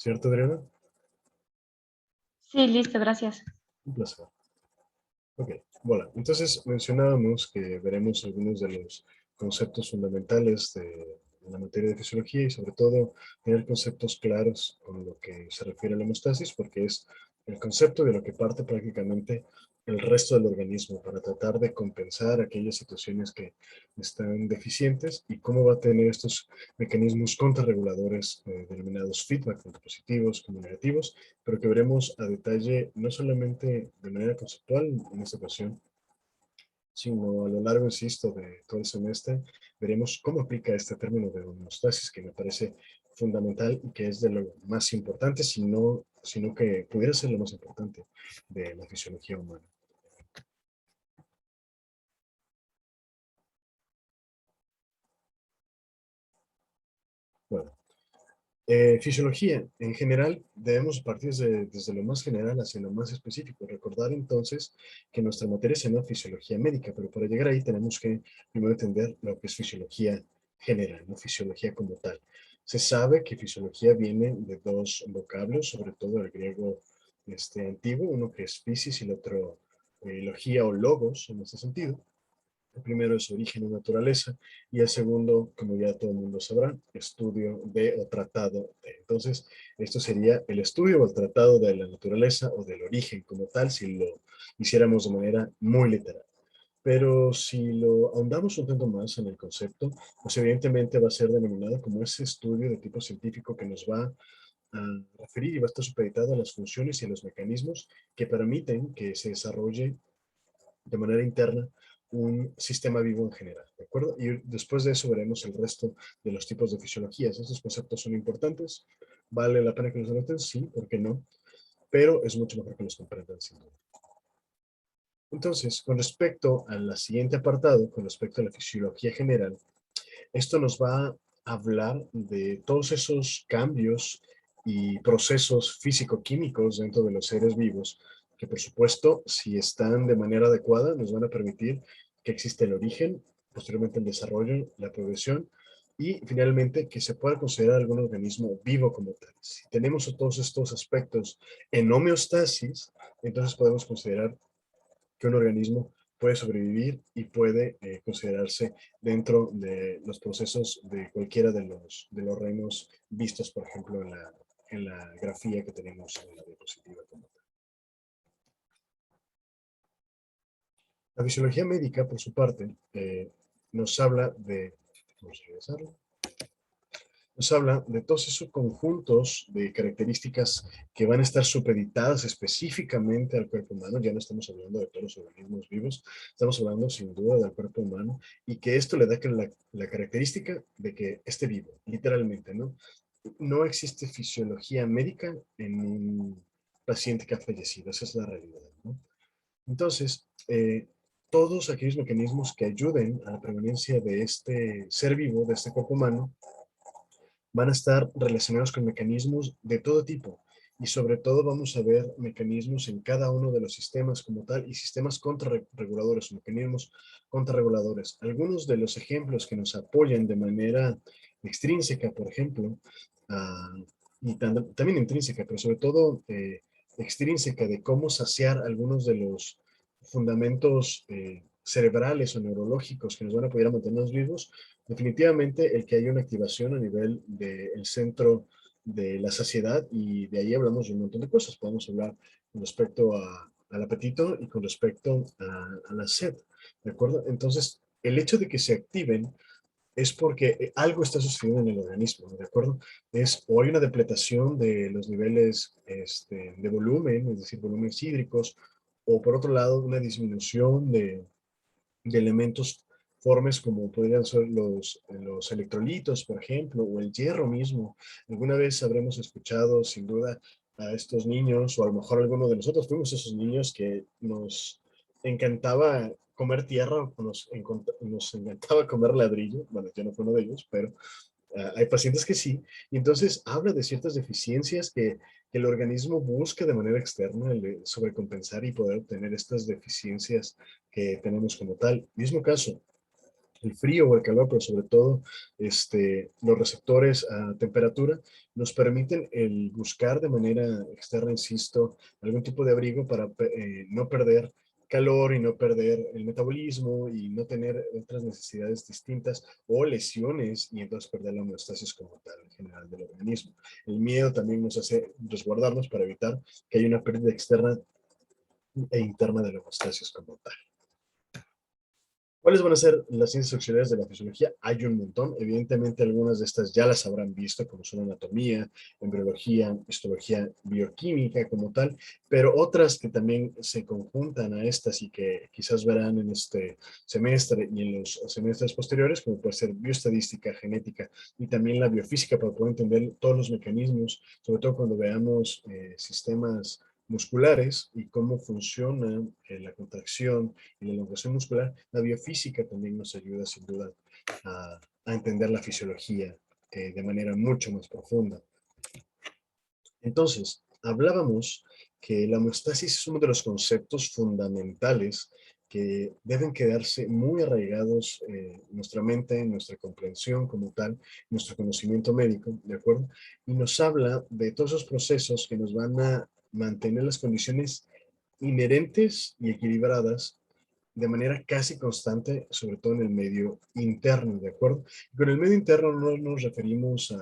¿Cierto, Adriana? Sí, listo, gracias. Un placer. Ok, bueno, entonces mencionábamos que veremos algunos de los conceptos fundamentales de la materia de fisiología y sobre todo tener conceptos claros con lo que se refiere a la hemostasis, porque es el concepto de lo que parte prácticamente el resto del organismo para tratar de compensar aquellas situaciones que están deficientes y cómo va a tener estos mecanismos contrarreguladores denominados feedback, tanto positivos como negativos, pero que veremos a detalle no solamente de manera conceptual en esta ocasión, sino a lo largo, insisto, de todo el semestre, veremos cómo aplica este término de homeostasis, que me parece fundamental y que es de lo más importante, sino que pudiera ser lo más importante de la fisiología humana. Bueno, fisiología, en general, debemos partir desde lo más general hacia lo más específico. Recordar entonces que nuestra materia se llama fisiología médica, pero para llegar ahí tenemos que primero entender lo que es fisiología general, no fisiología como tal. Se sabe que fisiología viene de dos vocablos, sobre todo el griego antiguo, uno que es fisis y el otro logía o logos en este sentido. El primero es origen o naturaleza y el segundo, como ya todo el mundo sabrá, estudio de o tratado de. Entonces, esto sería el estudio o el tratado de la naturaleza o del origen como tal, si lo hiciéramos de manera muy literal. Pero si lo ahondamos un tanto más en el concepto, pues evidentemente va a ser denominado como ese estudio de tipo científico que nos va a referir y va a estar supeditado a las funciones y a los mecanismos que permiten que se desarrolle de manera interna un sistema vivo en general, ¿de acuerdo? Y después de eso veremos el resto de los tipos de fisiologías. Estos conceptos son importantes, vale la pena que los anoten, sí, ¿por qué no? Pero es mucho mejor que los comprendan sin duda. Entonces, con respecto al siguiente apartado, con respecto a la fisiología general, esto nos va a hablar de todos esos cambios y procesos físico-químicos dentro de los seres vivos, que por supuesto, si están de manera adecuada, nos van a permitir que exista el origen, posteriormente el desarrollo, la progresión y finalmente que se pueda considerar algún organismo vivo como tal. Si tenemos todos estos aspectos en homeostasis, entonces podemos considerar que un organismo puede sobrevivir y puede considerarse dentro de los procesos de cualquiera de los reinos vistos, por ejemplo, en la grafía que tenemos en la diapositiva. La fisiología médica, por su parte, nos habla de, vamos a regresarlo, nos habla de todos esos conjuntos de características que van a estar supeditadas específicamente al cuerpo humano. Ya no estamos hablando de todos los organismos vivos, estamos hablando sin duda del cuerpo humano y que esto le da la característica de que esté vivo, literalmente, ¿no? No existe fisiología médica en un paciente que ha fallecido, esa es la realidad, ¿no? Entonces, todos aquellos mecanismos que ayuden a la permanencia de este ser vivo, de este cuerpo humano, van a estar relacionados con mecanismos de todo tipo y sobre todo vamos a ver mecanismos en cada uno de los sistemas como tal y sistemas contrarreguladores, mecanismos contrarreguladores. Algunos de los ejemplos que nos apoyan de manera extrínseca, por ejemplo, y también intrínseca, pero sobre todo extrínseca de cómo saciar algunos de los fundamentos cerebrales o neurológicos que nos van a poder mantenernos vivos. Definitivamente el que haya una activación a nivel del centro de la saciedad y de ahí hablamos de un montón de cosas. Podemos hablar con respecto al apetito y con respecto a la sed, ¿de acuerdo? Entonces, el hecho de que se activen es porque algo está sucediendo en el organismo, ¿de acuerdo? O hay una depletación de los niveles de volumen, es decir, volúmenes hídricos, o por otro lado, una disminución de elementos formes como podrían ser los electrolitos, por ejemplo, o el hierro mismo. Alguna vez habremos escuchado, sin duda, a estos niños, o a lo mejor alguno de nosotros fuimos esos niños que nos encantaba comer tierra, o nos encantaba comer ladrillo. Bueno, yo no fui uno de ellos, pero hay pacientes que sí, y entonces habla de ciertas deficiencias que el organismo busca de manera externa sobrecompensar y poder obtener estas deficiencias que tenemos como tal. Mismo caso, el frío o el calor, pero sobre todo los receptores a temperatura nos permiten el buscar de manera externa, insisto, algún tipo de abrigo para no perder calor y no perder el metabolismo y no tener otras necesidades distintas o lesiones y entonces perder la homeostasis como tal en general del organismo. El miedo también nos hace resguardarnos para evitar que haya una pérdida externa e interna de la homeostasis como tal. ¿Cuáles van a ser las ciencias auxiliares de la fisiología? Hay un montón. Evidentemente, algunas de estas ya las habrán visto, como son anatomía, embriología, histología, bioquímica como tal, pero otras que también se conjuntan a estas y que quizás verán en este semestre y en los semestres posteriores, como puede ser bioestadística, genética y también la biofísica para poder entender todos los mecanismos, sobre todo cuando veamos sistemas musculares y cómo funciona la contracción y la elongación muscular. La biofísica también nos ayuda sin duda a entender la fisiología de manera mucho más profunda. Entonces, hablábamos que la homeostasis es uno de los conceptos fundamentales que deben quedarse muy arraigados en nuestra mente, en nuestra comprensión como tal, nuestro conocimiento médico, ¿de acuerdo? Y nos habla de todos esos procesos que nos van a mantener las condiciones inherentes y equilibradas de manera casi constante, sobre todo en el medio interno, ¿de acuerdo? Con el medio interno no nos referimos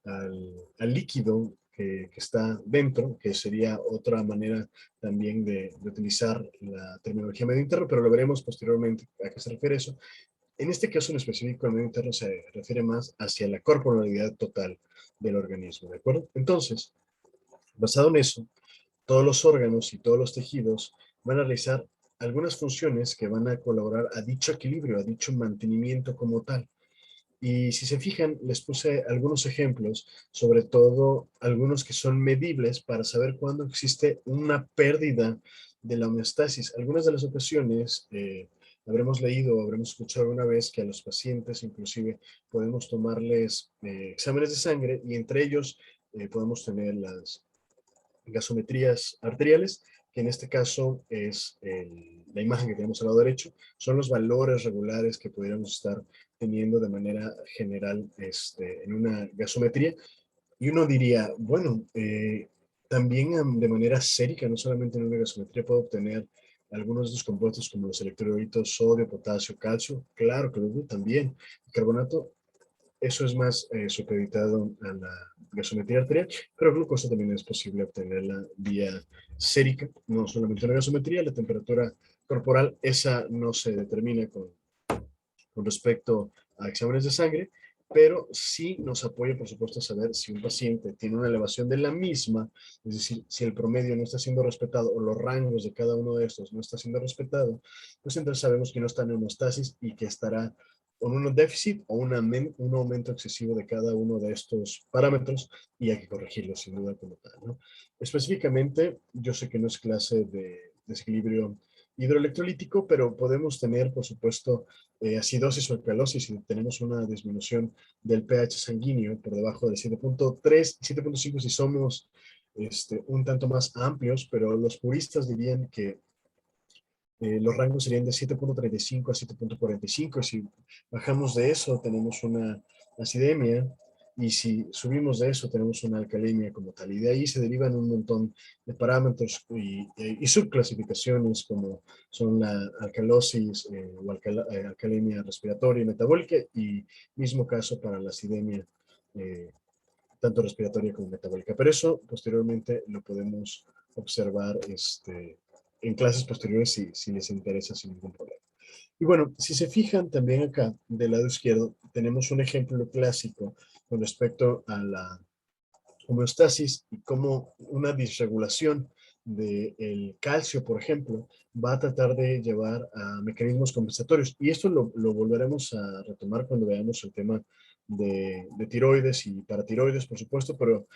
al líquido que está dentro, que sería otra manera también de utilizar la terminología medio interno, pero lo veremos posteriormente a qué se refiere eso. En este caso en específico, el medio interno se refiere más hacia la corporalidad total del organismo, ¿de acuerdo? Entonces, basado en eso, todos los órganos y todos los tejidos van a realizar algunas funciones que van a colaborar a dicho equilibrio, a dicho mantenimiento como tal. Y si se fijan, les puse algunos ejemplos, sobre todo algunos que son medibles para saber cuándo existe una pérdida de la homeostasis. Algunas de las ocasiones habremos leído o habremos escuchado alguna vez que a los pacientes inclusive podemos tomarles exámenes de sangre y entre ellos podemos tener las gasometrías arteriales, que en este caso es la imagen que tenemos al lado derecho, son los valores regulares que pudiéramos estar teniendo de manera general en una gasometría. Y uno diría, bueno, también de manera sérica, no solamente en una gasometría, puedo obtener algunos de estos compuestos como los electrolitos, sodio, potasio, calcio. Claro que luego también. El carbonato, eso es más supeditado a la gasometría arterial, pero glucosa también es posible obtenerla vía sérica, no solamente la gasometría, la temperatura corporal, esa no se determina con respecto a exámenes de sangre, pero sí nos apoya, por supuesto, a saber si un paciente tiene una elevación de la misma, es decir, si el promedio no está siendo respetado o los rangos de cada uno de estos no está siendo respetado, pues entonces sabemos que no está en homeostasis y que estará con un déficit o un aumento excesivo de cada uno de estos parámetros y hay que corregirlo sin duda como tal, ¿no? Específicamente, yo sé que no es clase de desequilibrio hidroelectrolítico, pero podemos tener, por supuesto, acidosis o alcalosis si tenemos una disminución del pH sanguíneo por debajo de 7.3, 7.5 si somos un tanto más amplios, pero los puristas dirían que los rangos serían de 7.35 a 7.45. Si bajamos de eso, tenemos una acidemia. Y si subimos de eso, tenemos una alcalemia como tal. Y de ahí se derivan un montón de parámetros y subclasificaciones como son la alcalosis o alcalemia respiratoria y metabólica. Y mismo caso para la acidemia, eh, tanto respiratoria como metabólica. Pero eso posteriormente lo podemos observar en clases posteriores si les interesa sin ningún problema. Y bueno, si se fijan también acá del lado izquierdo, tenemos un ejemplo clásico con respecto a la homeostasis y cómo una disregulación del calcio, por ejemplo, va a tratar de llevar a mecanismos compensatorios. Y esto lo volveremos a retomar cuando veamos el tema de tiroides y paratiroides, por supuesto, pero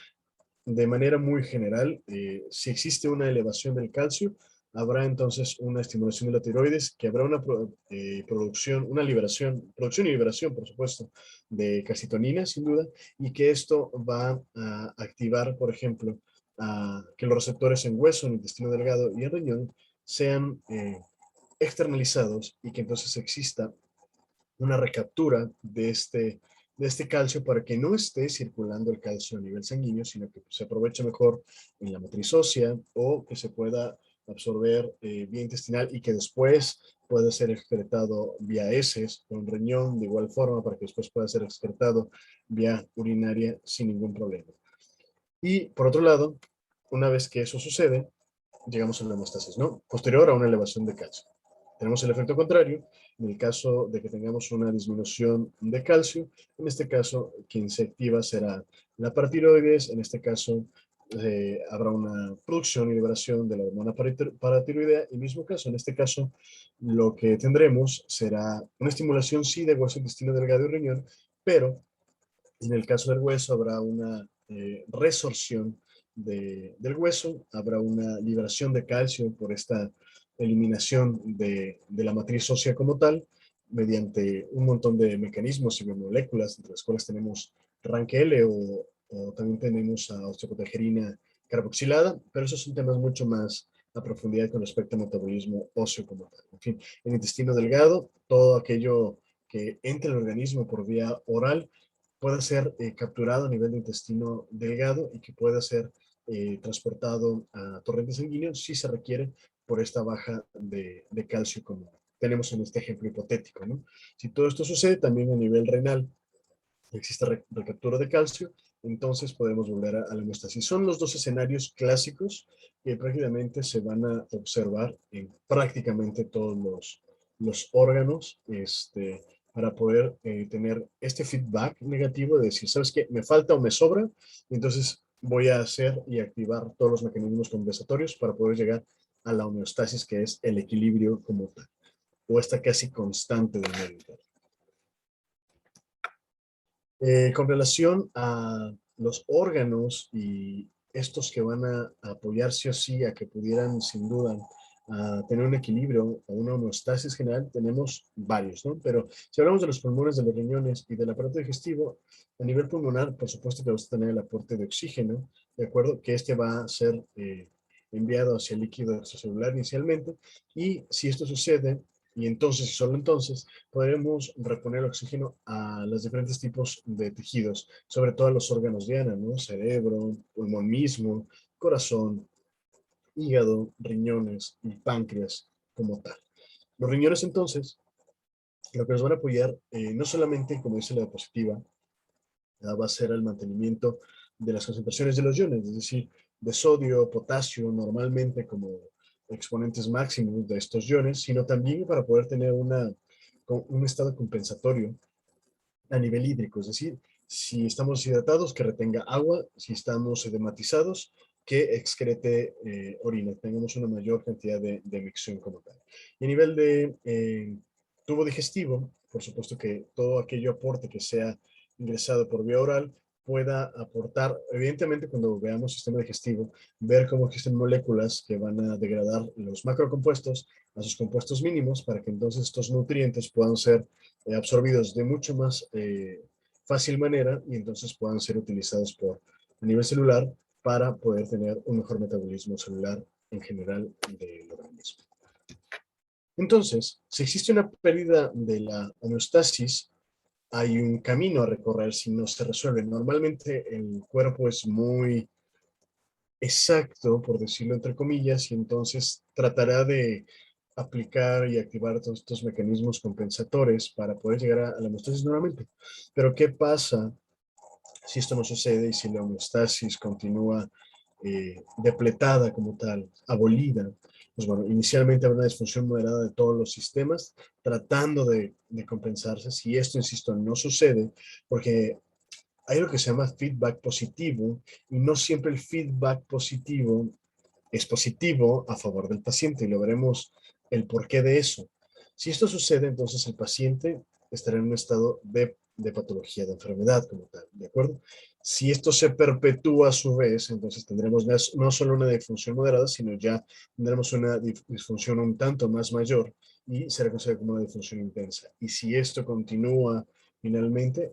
de manera muy general, si existe una elevación del calcio, habrá entonces una estimulación de la tiroides, que habrá una producción, una liberación, producción y liberación, por supuesto, de calcitonina, sin duda, y que esto va a activar, por ejemplo, a que los receptores en hueso, en intestino delgado y en riñón sean externalizados y que entonces exista una recaptura de este calcio para que no esté circulando el calcio a nivel sanguíneo, sino que se aproveche mejor en la matriz ósea o que se pueda absorber vía intestinal y que después pueda ser excretado vía heces o un riñón de igual forma para que después pueda ser excretado vía urinaria sin ningún problema. Y por otro lado, una vez que eso sucede, llegamos a la hemostasis, ¿no? Posterior a una elevación de calcio. Tenemos el efecto contrario, en el caso de que tengamos una disminución de calcio, en este caso quien se activa será la paratiroides, en este caso habrá una producción y liberación de la hormona paratiroidea, y mismo caso, en este caso lo que tendremos será una estimulación sí de hueso, intestino delgado y riñón, pero en el caso del hueso habrá una resorción del hueso, habrá una liberación de calcio por esta eliminación de la matriz ósea como tal, mediante un montón de mecanismos y moléculas, entre las cuales tenemos RANKL o también tenemos a osteoprotegerina carboxilada, pero esos son temas mucho más a profundidad con respecto al metabolismo óseo como tal. En fin, el intestino delgado, todo aquello que entre el organismo por vía oral, pueda ser capturado a nivel de intestino delgado y que pueda ser transportado a torrente sanguíneo si se requiere por esta baja de calcio como tenemos en este ejemplo hipotético, ¿no? Si todo esto sucede también a nivel renal, existe recaptura de calcio, entonces podemos volver a la hemostasis. Son los dos escenarios clásicos que prácticamente se van a observar en prácticamente todos los órganos, para poder tener este feedback negativo de decir, ¿sabes qué? Me falta o me sobra, entonces voy a hacer y activar todos los mecanismos compensatorios para poder llegar a la homeostasis, que es el equilibrio como tal, o esta casi constante del medio. Con relación a los órganos y estos que van a apoyar sí o sí a que pudieran sin duda a tener un equilibrio o una homeostasis general, tenemos varios, ¿no? Pero si hablamos de los pulmones, de los riñones y del aparato digestivo, a nivel pulmonar, por supuesto que vamos a tener el aporte de oxígeno, ¿de acuerdo? Que este va a ser enviado hacia el líquido extracelular inicialmente, y si esto sucede, y entonces y solo entonces, podremos reponer oxígeno a los diferentes tipos de tejidos, sobre todo a los órganos diana, ¿no? Cerebro, pulmón mismo, corazón, hígado, riñones y páncreas como tal. Los riñones entonces, lo que nos van a apoyar, no solamente, como dice la diapositiva, va a ser el mantenimiento de las concentraciones de los iones, es decir, de sodio, potasio, normalmente como exponentes máximos de estos iones, sino también para poder tener un estado compensatorio a nivel hídrico, es decir, si estamos deshidratados, que retenga agua, si estamos edematizados, que excrete orina, tengamos una mayor cantidad de micción como tal. Y a nivel de tubo digestivo, por supuesto que todo aquello aporte que sea ingresado por vía oral pueda aportar, evidentemente cuando veamos sistema digestivo, ver cómo existen moléculas que van a degradar los macrocompuestos a sus compuestos mínimos para que entonces estos nutrientes puedan ser absorbidos de mucho más fácil manera y entonces puedan ser utilizados a nivel celular para poder tener un mejor metabolismo celular en general del organismo. Entonces, si existe una pérdida de la homeostasis, hay un camino a recorrer si no se resuelve. Normalmente el cuerpo es muy exacto, por decirlo entre comillas, y entonces tratará de aplicar y activar todos estos mecanismos compensadores para poder llegar a la homeostasis nuevamente. Pero ¿qué pasa si esto no sucede y si la homeostasis continúa depletada como tal, abolida? Pues bueno, inicialmente habrá una disfunción moderada de todos los sistemas tratando de compensarse. Si esto, insisto, no sucede, porque hay lo que se llama feedback positivo, y no siempre el feedback positivo es positivo a favor del paciente, y lo veremos el porqué de eso. Si esto sucede, entonces el paciente estará en un estado de patología, de enfermedad como tal, ¿de acuerdo? Si esto se perpetúa a su vez, entonces tendremos no solo una disfunción moderada, sino ya tendremos una disfunción un tanto más mayor y será considerada como una disfunción intensa. Y si esto continúa finalmente,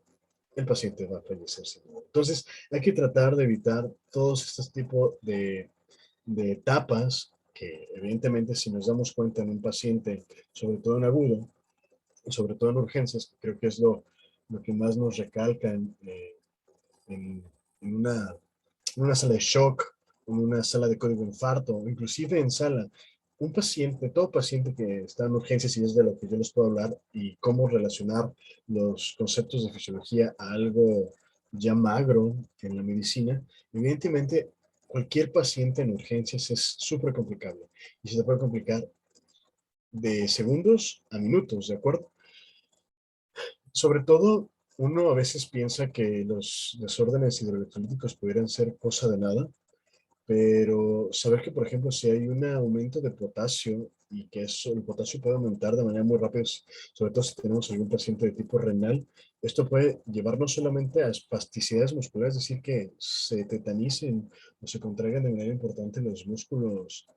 el paciente va a fallecer. Entonces, hay que tratar de evitar todos estos tipos de etapas que, evidentemente, si nos damos cuenta en un paciente, sobre todo en agudo, sobre todo en urgencias, que creo que es lo que más nos recalca en, en una sala de shock, en una sala de código infarto, o inclusive en sala. Un paciente, todo paciente que está en urgencias, y es de lo que yo les puedo hablar, y cómo relacionar los conceptos de fisiología a algo ya magro en la medicina, evidentemente cualquier paciente en urgencias es súper complicado y se te puede complicar de segundos a minutos, ¿de acuerdo? Sobre todo, uno a veces piensa que los desórdenes hidroelectrolíticos pudieran ser cosa de nada, pero saber que, por ejemplo, si hay un aumento de potasio y que eso, el potasio puede aumentar de manera muy rápida, sobre todo si tenemos algún paciente de tipo renal, esto puede llevar no solamente a espasticidades musculares, es decir, que se tetanicen o se contraigan de manera importante los músculos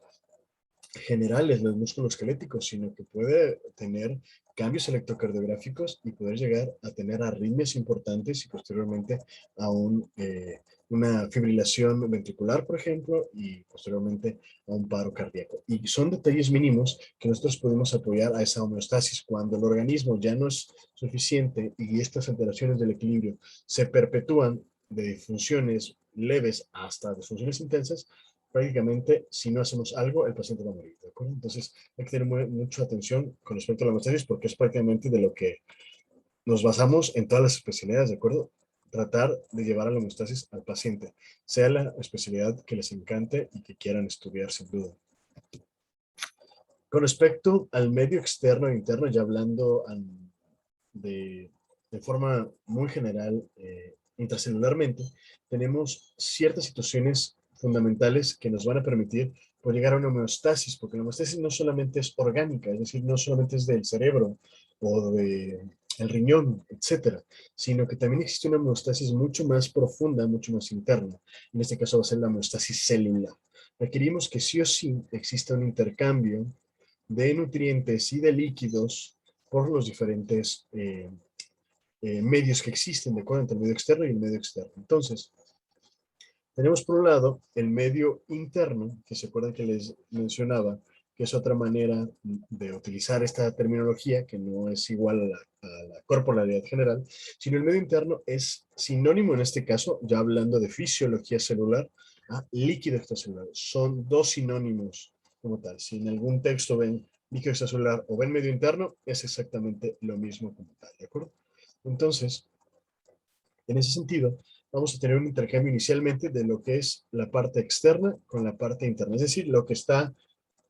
generales, los músculos esqueléticos, sino que puede tener cambios electrocardiográficos y poder llegar a tener arritmias importantes y posteriormente a una fibrilación ventricular, por ejemplo, y posteriormente a un paro cardíaco. Y son detalles mínimos que nosotros podemos apoyar a esa homeostasis cuando el organismo ya no es suficiente y estas alteraciones del equilibrio se perpetúan de funciones leves hasta de funciones intensas. Prácticamente, si no hacemos algo, el paciente va a morir, ¿de acuerdo? Entonces, hay que tener mucha atención con respecto a la homeostasis porque es prácticamente de lo que nos basamos en todas las especialidades, ¿de acuerdo? Tratar de llevar a la homeostasis al paciente, sea la especialidad que les encante y que quieran estudiar sin duda. Con respecto al medio externo e interno, ya hablando de, de forma muy general, intracelularmente, tenemos ciertas situaciones fundamentales que nos van a permitir por llegar a una homeostasis, porque la homeostasis no solamente es orgánica, es decir, no solamente es del cerebro o del riñón, etcétera, sino que también existe una homeostasis mucho más profunda, mucho más interna. En este caso va a ser la homeostasis celular. Requerimos que sí o sí exista un intercambio de nutrientes y de líquidos por los diferentes medios que existen, de acuerdo, entre el medio externo y el medio externo. Entonces, tenemos por un lado el medio interno, que se acuerdan que les mencionaba, que es otra manera de utilizar esta terminología, que no es igual a la corporalidad general, sino el medio interno es sinónimo en este caso, ya hablando de fisiología celular, a líquido extracelular. Son dos sinónimos como tal. Si en algún texto ven líquido extracelular o ven medio interno, es exactamente lo mismo como tal, ¿de acuerdo? Entonces, en ese sentido, vamos a tener un intercambio inicialmente de lo que es la parte externa con la parte interna, es decir, lo que está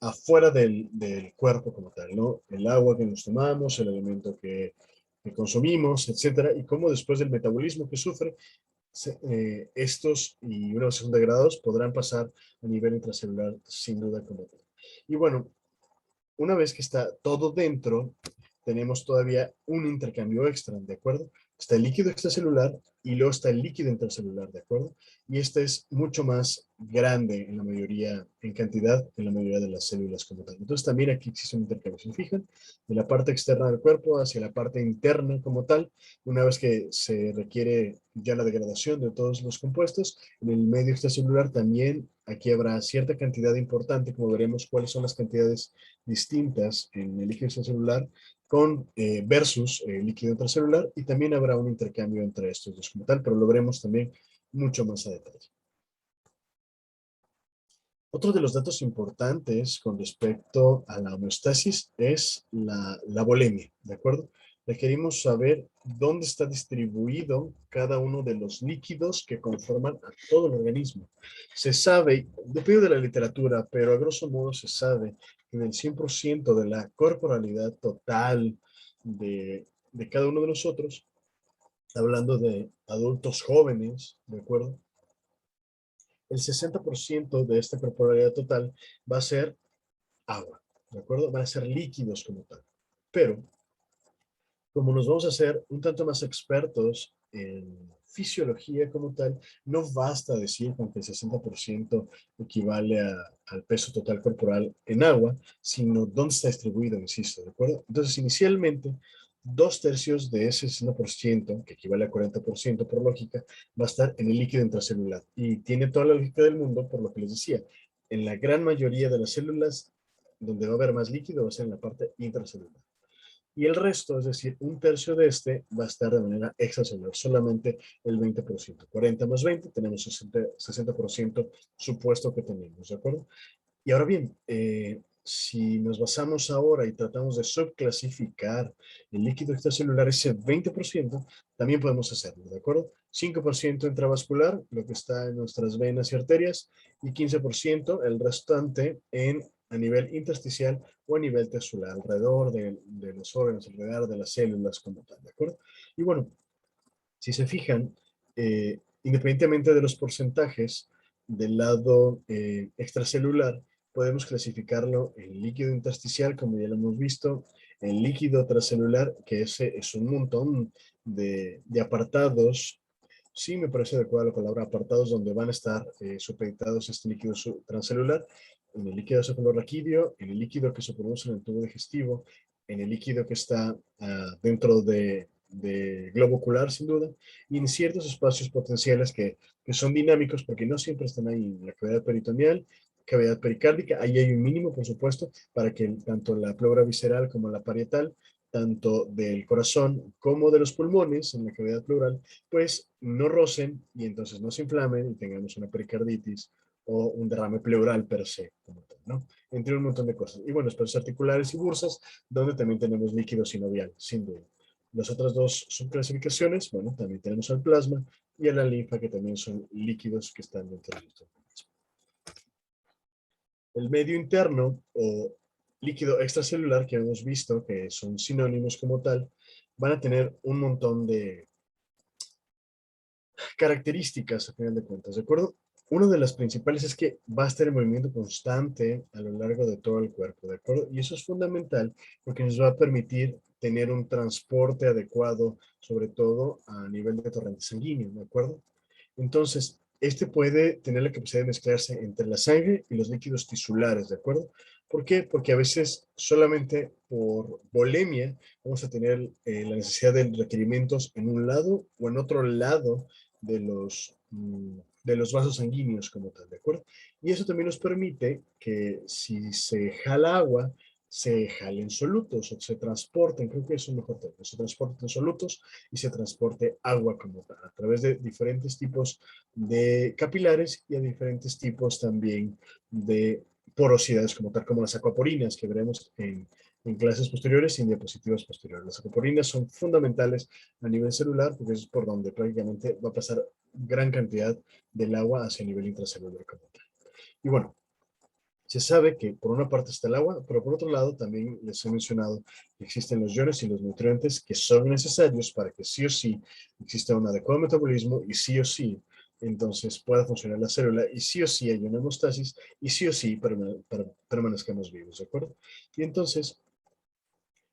afuera del cuerpo como tal, ¿no? El agua que nos tomamos, el alimento que consumimos, etcétera, y cómo después del metabolismo que sufre, estos y una vez degradados podrán pasar a nivel intracelular sin duda como tal. Y bueno, una vez que está todo dentro, tenemos todavía un intercambio extra, ¿de acuerdo? Está el líquido extracelular y luego está el líquido intracelular, ¿de acuerdo? Y este es mucho más grande en la mayoría, en cantidad, en la mayoría de las células como tal. Entonces también aquí existe un intercambio, ¿se fijan? De la parte externa del cuerpo hacia la parte interna como tal, una vez que se requiere ya la degradación de todos los compuestos, en el medio extracelular también aquí habrá cierta cantidad importante, como veremos cuáles son las cantidades distintas en el líquido extracelular con versus líquido intracelular, y también habrá un intercambio entre estos dos como tal, pero lo veremos también mucho más a detalle. Otro de los datos importantes con respecto a la homeostasis es la volemia, ¿de acuerdo? Requerimos saber dónde está distribuido cada uno de los líquidos que conforman a todo el organismo. Se sabe, depende de la literatura, pero a grosso modo se sabe que en el 100% de la corporalidad total de cada uno de nosotros, hablando de adultos jóvenes, ¿de acuerdo? El 60% de esta corporalidad total va a ser agua, ¿de acuerdo? Van a ser líquidos como tal. Pero, como nos vamos a hacer un tanto más expertos en fisiología como tal, no basta decir con que el 60% equivale al peso total corporal en agua, sino dónde está distribuido, insisto, ¿de acuerdo? Entonces, inicialmente, 2/3 de ese 60%, que equivale a 40% por lógica, va a estar en el líquido intracelular. Y tiene toda la lógica del mundo, por lo que les decía, en la gran mayoría de las células, donde va a haber más líquido va a ser en la parte intracelular. y el resto, es decir, un tercio de este, va a estar de manera extracelular, solamente el 20%. 40 más 20, tenemos 60% supuesto que tenemos, ¿de acuerdo? Y ahora bien, si nos basamos ahora y tratamos de subclasificar el líquido extracelular, ese 20%, también podemos hacerlo, ¿de acuerdo? 5% intravascular, lo que está en nuestras venas y arterias, y 15% el restante a nivel intersticial o a nivel tisular, alrededor de los órganos, alrededor de las células como tal, ¿de acuerdo? Y bueno, si se fijan, independientemente de los porcentajes, del lado extracelular, podemos clasificarlo en líquido intersticial, como ya lo hemos visto, en líquido transcelular, que ese es un montón de apartados. Sí, me parece adecuada la palabra apartados, donde van a estar supeditados este líquido transcelular, en el líquido cefalorraquídeo, en el líquido que se produce en el tubo digestivo, en el líquido que está dentro de globo ocular, sin duda, y en ciertos espacios potenciales que son dinámicos, porque no siempre están ahí en la cavidad peritoneal, cavidad pericárdica, ahí hay un mínimo, por supuesto, para que tanto la pleura visceral como la parietal, tanto del corazón como de los pulmones en la cavidad pleural, pues no rocen y entonces no se inflamen y tengamos una pericarditis o un derrame pleural per se, como tal, ¿no? Entre un montón de cosas. Y bueno, espacios articulares y bursas, donde también tenemos líquido sinovial, sin duda. Las otras dos subclasificaciones, bueno, también tenemos al plasma y a la linfa, que también son líquidos que están dentro de nuestro organismo. El medio interno o líquido extracelular, que hemos visto que son sinónimos como tal, van a tener un montón de características a final de cuentas, ¿de acuerdo? Una de las principales es que va a estar en movimiento constante a lo largo de todo el cuerpo, ¿de acuerdo? Y eso es fundamental porque nos va a permitir tener un transporte adecuado, sobre todo a nivel de torrente sanguíneo, ¿de acuerdo? Entonces, este puede tener la capacidad de mezclarse entre la sangre y los líquidos tisulares, ¿de acuerdo? ¿Por qué? Porque a veces solamente por volemia vamos a tener la necesidad de requerimientos en un lado o en otro lado de los vasos sanguíneos como tal, ¿de acuerdo? Y eso también nos permite que si se jala agua, se jalen solutos o se transporten, creo que es un mejor término, se transporten solutos y se transporte agua como tal, a través de diferentes tipos de capilares y a diferentes tipos también de porosidades como tal, como las acuaporinas que veremos en clases posteriores y en diapositivas posteriores. Las acuaporinas son fundamentales a nivel celular porque es por donde prácticamente va a pasar gran cantidad del agua hacia el nivel intracelular como tal. Y bueno, se sabe que por una parte está el agua, pero por otro lado también les he mencionado que existen los iones y los nutrientes que son necesarios para que sí o sí exista un adecuado metabolismo y sí o sí entonces pueda funcionar la célula y sí o sí hay una hemostasis y sí o sí permanezcamos vivos, ¿de acuerdo? Y entonces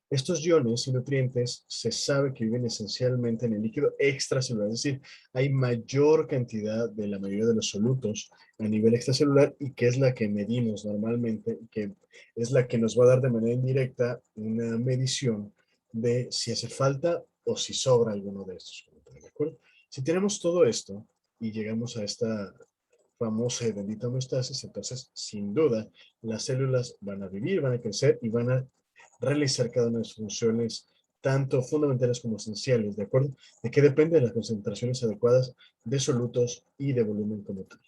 estos iones y nutrientes se sabe que viven esencialmente en el líquido extracelular, es decir, hay mayor cantidad de la mayoría de los solutos a nivel extracelular y que es la que medimos normalmente, que es la que nos va a dar de manera indirecta una medición de si hace falta o si sobra alguno de estos. ¿De acuerdo? Si tenemos todo esto y llegamos a esta famosa y bendita homeostasis, entonces sin duda las células van a vivir, van a crecer y van a realizar cada una de sus funciones, tanto fundamentales como esenciales, ¿de acuerdo? De que depende de las concentraciones adecuadas de solutos y de volumen como tal.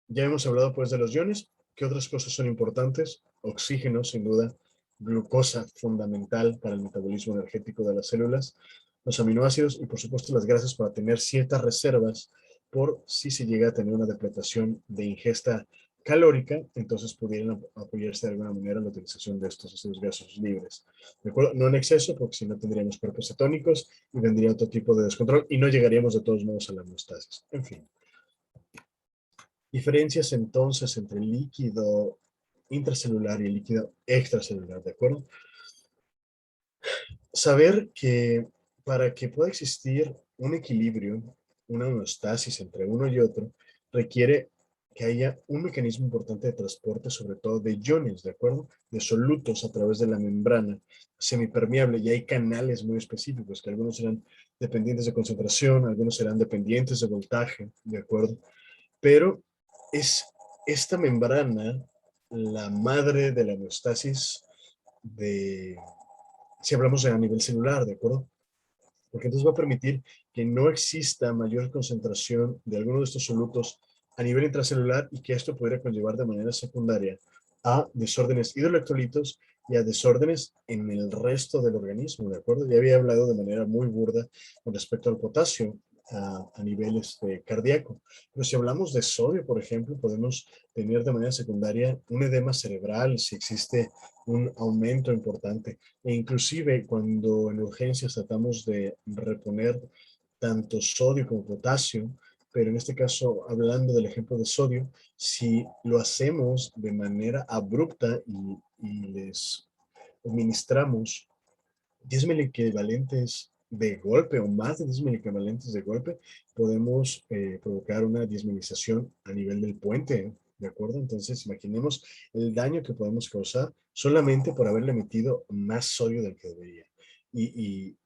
Ya hemos hablado pues de los iones. ¿Qué otras cosas son importantes? Oxígeno, sin duda, glucosa, fundamental para el metabolismo energético de las células, los aminoácidos y por supuesto las grasas para tener ciertas reservas por si se llega a tener una depletación de ingesta calórica, entonces pudieran apoyarse de alguna manera en la utilización de estos ácidos grasos libres. ¿De acuerdo? No en exceso, porque si no tendríamos cuerpos cetónicos y vendría otro tipo de descontrol y no llegaríamos de todos modos a la homeostasis. En fin. Diferencias entonces entre el líquido intracelular y el líquido extracelular, ¿de acuerdo? Saber que para que pueda existir un equilibrio, una homeostasis entre uno y otro, requiere que haya un mecanismo importante de transporte, sobre todo de iones, ¿de acuerdo? De solutos a través de la membrana semipermeable, y hay canales muy específicos, que algunos serán dependientes de concentración, algunos serán dependientes de voltaje, ¿de acuerdo? Pero es esta membrana la madre de la homeostasis de si hablamos a nivel celular, ¿de acuerdo? Porque entonces va a permitir que no exista mayor concentración de alguno de estos solutos a nivel intracelular y que esto pudiera conllevar de manera secundaria a desórdenes hidroelectrolitos y a desórdenes en el resto del organismo, ¿de acuerdo? Ya había hablado de manera muy burda con respecto al potasio a nivel cardíaco, pero si hablamos de sodio, por ejemplo, podemos tener de manera secundaria un edema cerebral si existe un aumento importante e inclusive cuando en urgencias tratamos de reponer tanto sodio como potasio, pero en este caso, hablando del ejemplo de sodio, si lo hacemos de manera abrupta y les administramos 10 miliequivalentes de golpe o más de 10 miliequivalentes de golpe, podemos provocar una disminución a nivel del puente, ¿de acuerdo? Entonces, imaginemos el daño que podemos causar solamente por haberle metido más sodio del que debería. Y, y,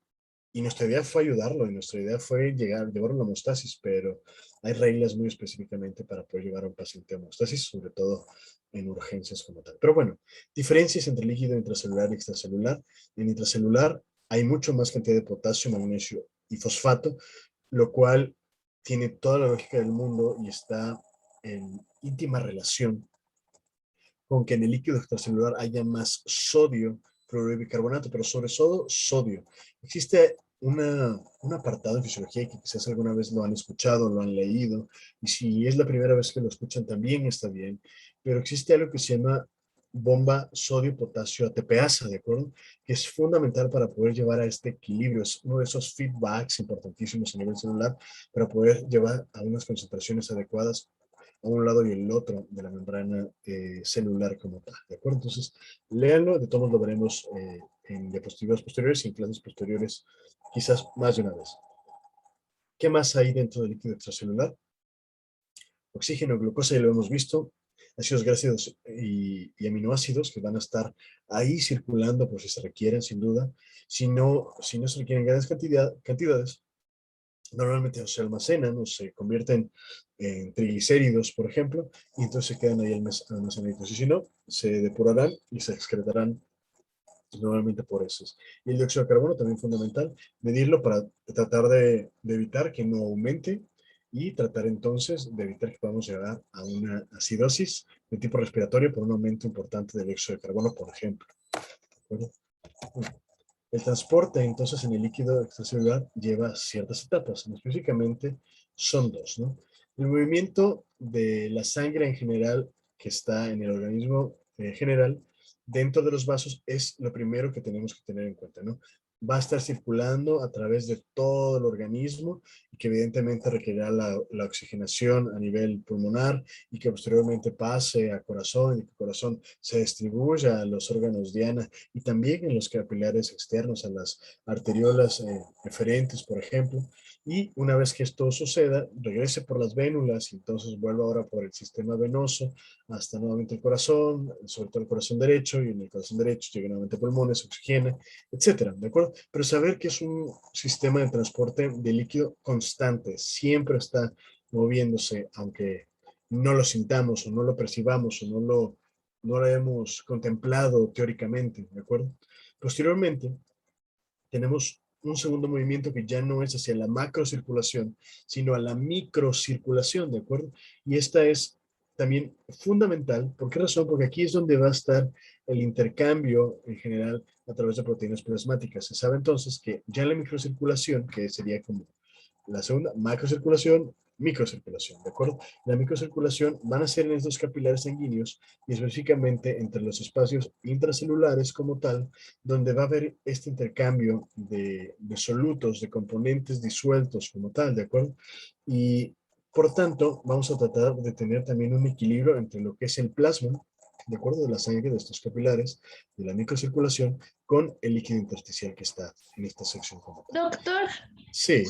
y nuestra idea fue ayudarlo, y nuestra idea fue llevarlo a la hemostasis, pero hay reglas muy específicamente para poder llevar a un paciente a hemostasis, sobre todo en urgencias como tal. Pero bueno, diferencias entre líquido intracelular y extracelular. En intracelular hay mucho más cantidad de potasio, magnesio y fosfato, lo cual tiene toda la lógica del mundo y está en íntima relación con que en el líquido extracelular haya más sodio, cloruro de bicarbonato, pero sobre todo sodio. Existe un apartado en fisiología que quizás alguna vez lo han escuchado, lo han leído, y si es la primera vez que lo escuchan también está bien, pero existe algo que se llama bomba sodio-potasio ATPasa, ¿de acuerdo? Que es fundamental para poder llevar a este equilibrio, es uno de esos feedbacks importantísimos a nivel celular para poder llevar a unas concentraciones adecuadas a un lado y el otro de la membrana celular como tal, ¿de acuerdo? Entonces, léanlo, de todos lo veremos en diapositivas posteriores y en clases posteriores, quizás más de una vez. ¿Qué más hay dentro del líquido extracelular? Oxígeno, glucosa, ya lo hemos visto, ácidos grasos y aminoácidos que van a estar ahí circulando por si se requieren, sin duda. Si no se requieren grandes cantidades, normalmente se almacenan o se convierten en triglicéridos, por ejemplo, y entonces se quedan ahí almacenaditos. Y si no, se depurarán y se excretarán normalmente por esos. Y el dióxido de carbono también fundamental, medirlo para tratar de evitar que no aumente y tratar entonces de evitar que podamos llegar a una acidosis de tipo respiratorio por un aumento importante del dióxido de carbono, por ejemplo. ¿De el transporte, entonces, en el líquido extracelular lleva ciertas etapas, específicamente son dos, ¿no? El movimiento de la sangre en general que está en el organismo general dentro de los vasos es lo primero que tenemos que tener en cuenta, ¿no? Va a estar circulando a través de todo el organismo y que evidentemente requerirá la oxigenación a nivel pulmonar y que posteriormente pase a corazón y que el corazón se distribuya a los órganos diana y también en los capilares externos, a las arteriolas eferentes, por ejemplo. Y una vez que esto suceda, regrese por las vénulas y entonces vuelva ahora por el sistema venoso hasta nuevamente el corazón, sobre todo el corazón derecho, y en el corazón derecho llega nuevamente a pulmones, oxigena, etcétera, ¿de acuerdo? Pero saber que es un sistema de transporte de líquido constante, siempre está moviéndose, aunque no lo sintamos o no lo percibamos o no lo hemos contemplado teóricamente, ¿de acuerdo? Posteriormente, tenemos un segundo movimiento que ya no es hacia la macrocirculación, sino a la microcirculación, ¿de acuerdo? Y esta es también fundamental. ¿Por qué razón? Porque aquí es donde va a estar el intercambio en general a través de proteínas plasmáticas. Se sabe entonces que ya en la microcirculación, que sería como la segunda, macrocirculación, microcirculación, ¿de acuerdo? La microcirculación van a ser en estos capilares sanguíneos y específicamente entre los espacios intracelulares como tal, donde va a haber este intercambio de solutos, de componentes disueltos como tal, ¿de acuerdo? Y por tanto, vamos a tratar de tener también un equilibrio entre lo que es el plasma, de acuerdo, de la sangre de estos capilares, de la microcirculación, con el líquido intersticial que está en esta sección como tal. Doctor, Sí,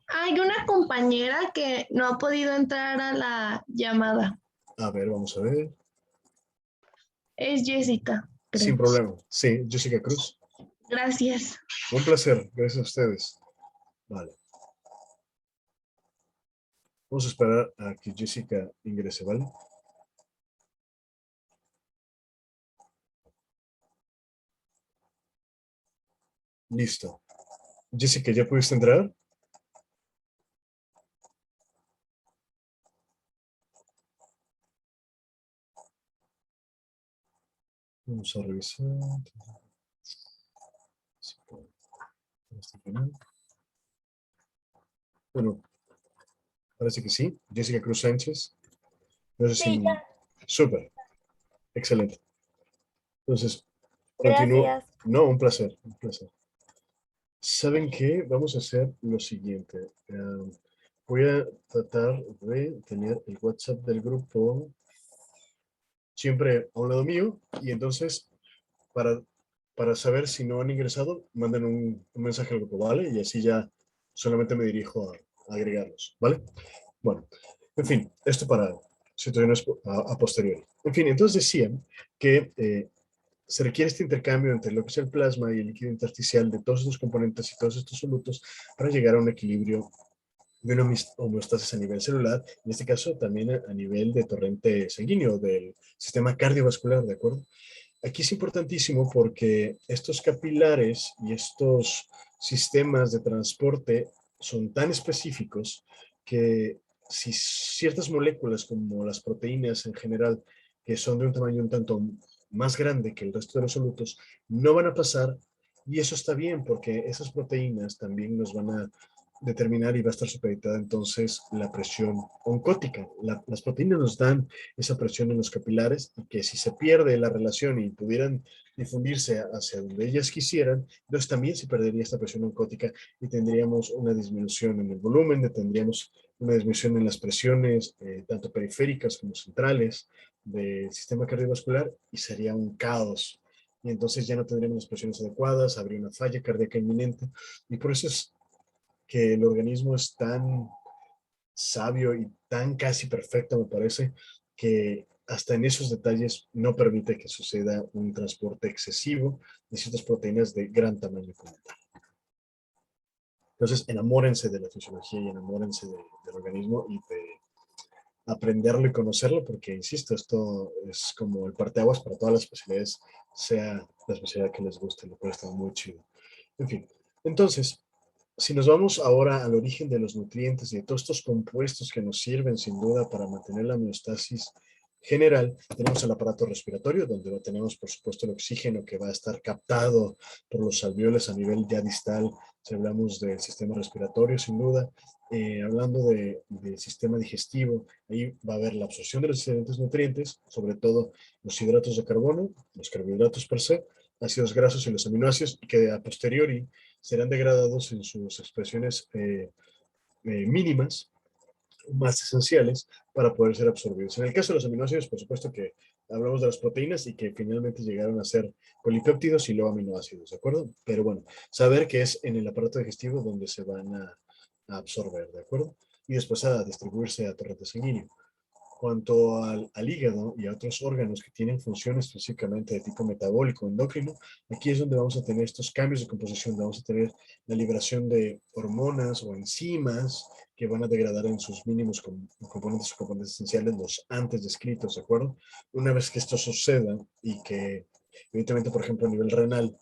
hay una compañera que no ha podido entrar a la llamada. a ver, vamos a ver. Es Jessica, Sin creo. problema. Sí, Jessica Cruz. Gracias. Un placer. Gracias a ustedes. Vale. Vamos a esperar a que Jessica ingrese, ¿vale? Listo. Jessica, ¿ya pudiste entrar? Vamos a revisar. Hasta el final. Bueno, parece que sí. Jessica Cruz Sánchez. No sé Sí, si... ya. Súper. Excelente. Entonces, continúo. Gracias. No, un placer. Un placer. ¿Saben qué? Vamos a hacer lo siguiente. Voy a tratar de tener el WhatsApp del grupo siempre a un lado mío y entonces para, para saber si no han ingresado, manden un mensaje al grupo, ¿vale? Y así ya solamente me dirijo a agregarlos, ¿vale? Bueno, en fin, esto para situaciones a posteriori. En fin, entonces decían que se requiere este intercambio entre lo que es el plasma y el líquido intersticial de todos estos componentes y todos estos solutos para llegar a un equilibrio de una homeostasis a nivel celular, en este caso también a nivel de torrente sanguíneo del sistema cardiovascular, ¿de acuerdo? Aquí es importantísimo porque estos capilares y estos sistemas de transporte son tan específicos que si ciertas moléculas como las proteínas en general, que son de un tamaño un tanto más grande que el resto de los solutos, no van a pasar y eso está bien porque esas proteínas también nos van a determinar y va a estar supeditada entonces la presión oncótica. Las proteínas nos dan esa presión en los capilares y que si se pierde la relación y pudieran difundirse hacia donde ellas quisieran, entonces también se perdería esta presión oncótica y tendríamos una disminución en el volumen, tendríamos una disminución en las presiones, tanto periféricas como centrales del sistema cardiovascular y sería un caos. Y entonces ya no tendríamos las presiones adecuadas, habría una falla cardíaca inminente y por eso es que el organismo es tan sabio y tan casi perfecto, me parece, que hasta en esos detalles no permite que suceda un transporte excesivo de ciertas proteínas de gran tamaño como tal. Entonces, enamórense de la fisiología y enamórense del organismo y de aprenderlo y conocerlo, porque, insisto, esto es como el parteaguas para todas las especialidades, sea la especialidad que les guste, lo cual está muy chido. En fin, entonces, si nos vamos ahora al origen de los nutrientes y de todos estos compuestos que nos sirven sin duda para mantener la homeostasis general, tenemos el aparato respiratorio, donde tenemos por supuesto el oxígeno que va a estar captado por los alveoles a nivel ya distal, si hablamos del sistema respiratorio sin duda, hablando del sistema digestivo, ahí va a haber la absorción de los diferentes nutrientes, sobre todo los hidratos de carbono, los carbohidratos per se, ácidos grasos y los aminoácidos, que a posteriori serán degradados en sus expresiones mínimas, más esenciales, para poder ser absorbidos. En el caso de los aminoácidos, por supuesto que hablamos de las proteínas y que finalmente llegaron a ser polipéptidos y luego aminoácidos, ¿de acuerdo? Pero bueno, saber que es en el aparato digestivo donde se van a absorber, ¿de acuerdo? Y después a distribuirse a torrente sanguíneo. Cuanto al hígado y a otros órganos que tienen funciones específicamente de tipo metabólico, endocrino, aquí es donde vamos a tener estos cambios de composición, vamos a tener la liberación de hormonas o enzimas que van a degradar en sus mínimos componentes o componentes esenciales los antes descritos, ¿de acuerdo? Una vez que esto suceda y que, evidentemente, por ejemplo, a nivel renal,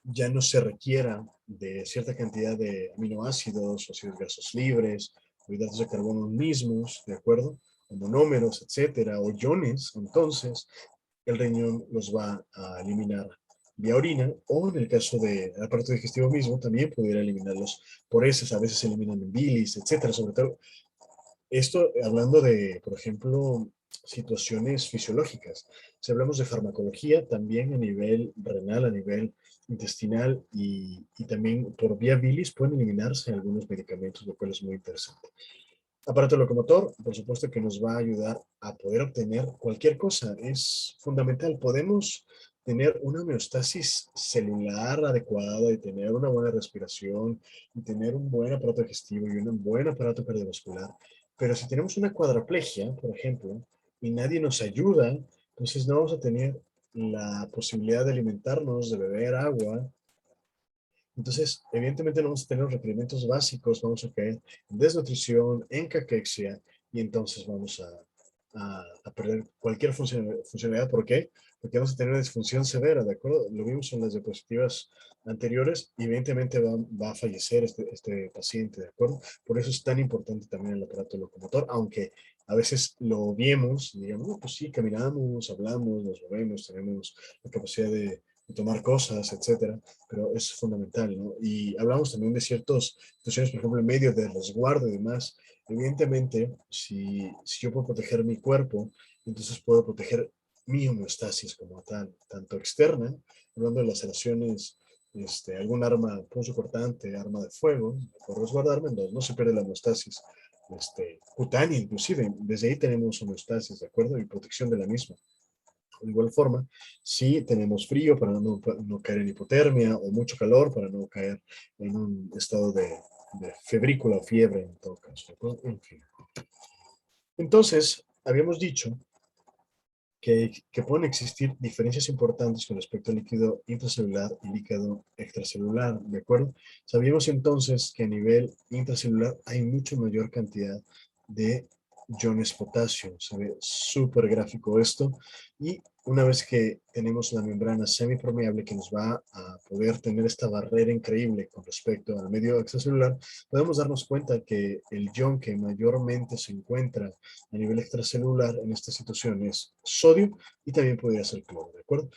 ya no se requiera de cierta cantidad de aminoácidos, ácidos grasos libres, o hidratos de carbono mismos, ¿de acuerdo? O monómeros, etcétera, o iones, entonces el riñón los va a eliminar vía orina, o en el caso del aparato digestivo mismo, también pudiera eliminarlos por heces, a veces se eliminan en bilis, etcétera, sobre todo esto hablando de, por ejemplo, situaciones fisiológicas. Si hablamos de farmacología, también a nivel renal, a nivel intestinal y también por vía bilis pueden eliminarse algunos medicamentos, lo cual es muy interesante. Aparato locomotor, por supuesto que nos va a ayudar a poder obtener cualquier cosa. Es fundamental. Podemos tener una homeostasis celular adecuada y tener una buena respiración y tener un buen aparato digestivo y un buen aparato cardiovascular. Pero si tenemos una cuadraplegia, por ejemplo, y nadie nos ayuda, entonces no vamos a tener la posibilidad de alimentarnos, de beber agua, entonces, evidentemente no vamos a tener los requerimientos básicos, vamos a caer en desnutrición, en caquexia, y entonces vamos a perder cualquier funcionalidad. ¿Por qué? Porque vamos a tener una disfunción severa, ¿de acuerdo? Lo vimos en las diapositivas anteriores y evidentemente va a fallecer este paciente, ¿de acuerdo? Por eso es tan importante también el aparato locomotor, aunque a veces lo obviemos, digamos, no, pues sí, caminamos, hablamos, nos movemos, tenemos la capacidad de tomar cosas, etcétera, pero es fundamental, ¿no? Y hablamos también de ciertas situaciones, por ejemplo, en medio de resguardo y demás. Evidentemente, si yo puedo proteger mi cuerpo, entonces puedo proteger mi homeostasis como tal, tanto externa, hablando de laceraciones, algún arma punzocortante, arma de fuego, puedo resguardarme, no se pierde la homeostasis cutánea inclusive, desde ahí tenemos homeostasis, ¿de acuerdo? Y protección de la misma. De igual forma, si tenemos frío para no caer en hipotermia o mucho calor para no caer en un estado de febrícula o fiebre en todo caso, ¿de acuerdo? En fin. Entonces, habíamos dicho que pueden existir diferencias importantes con respecto al líquido intracelular y líquido extracelular, ¿de acuerdo? Sabíamos entonces que a nivel intracelular hay mucho mayor cantidad de iones potasio, se ve súper gráfico esto, y una vez que tenemos la membrana semipermeable que nos va a poder tener esta barrera increíble con respecto al medio extracelular, podemos darnos cuenta que el ion que mayormente se encuentra a nivel extracelular en esta situación es sodio y también podría ser cloro, ¿de acuerdo?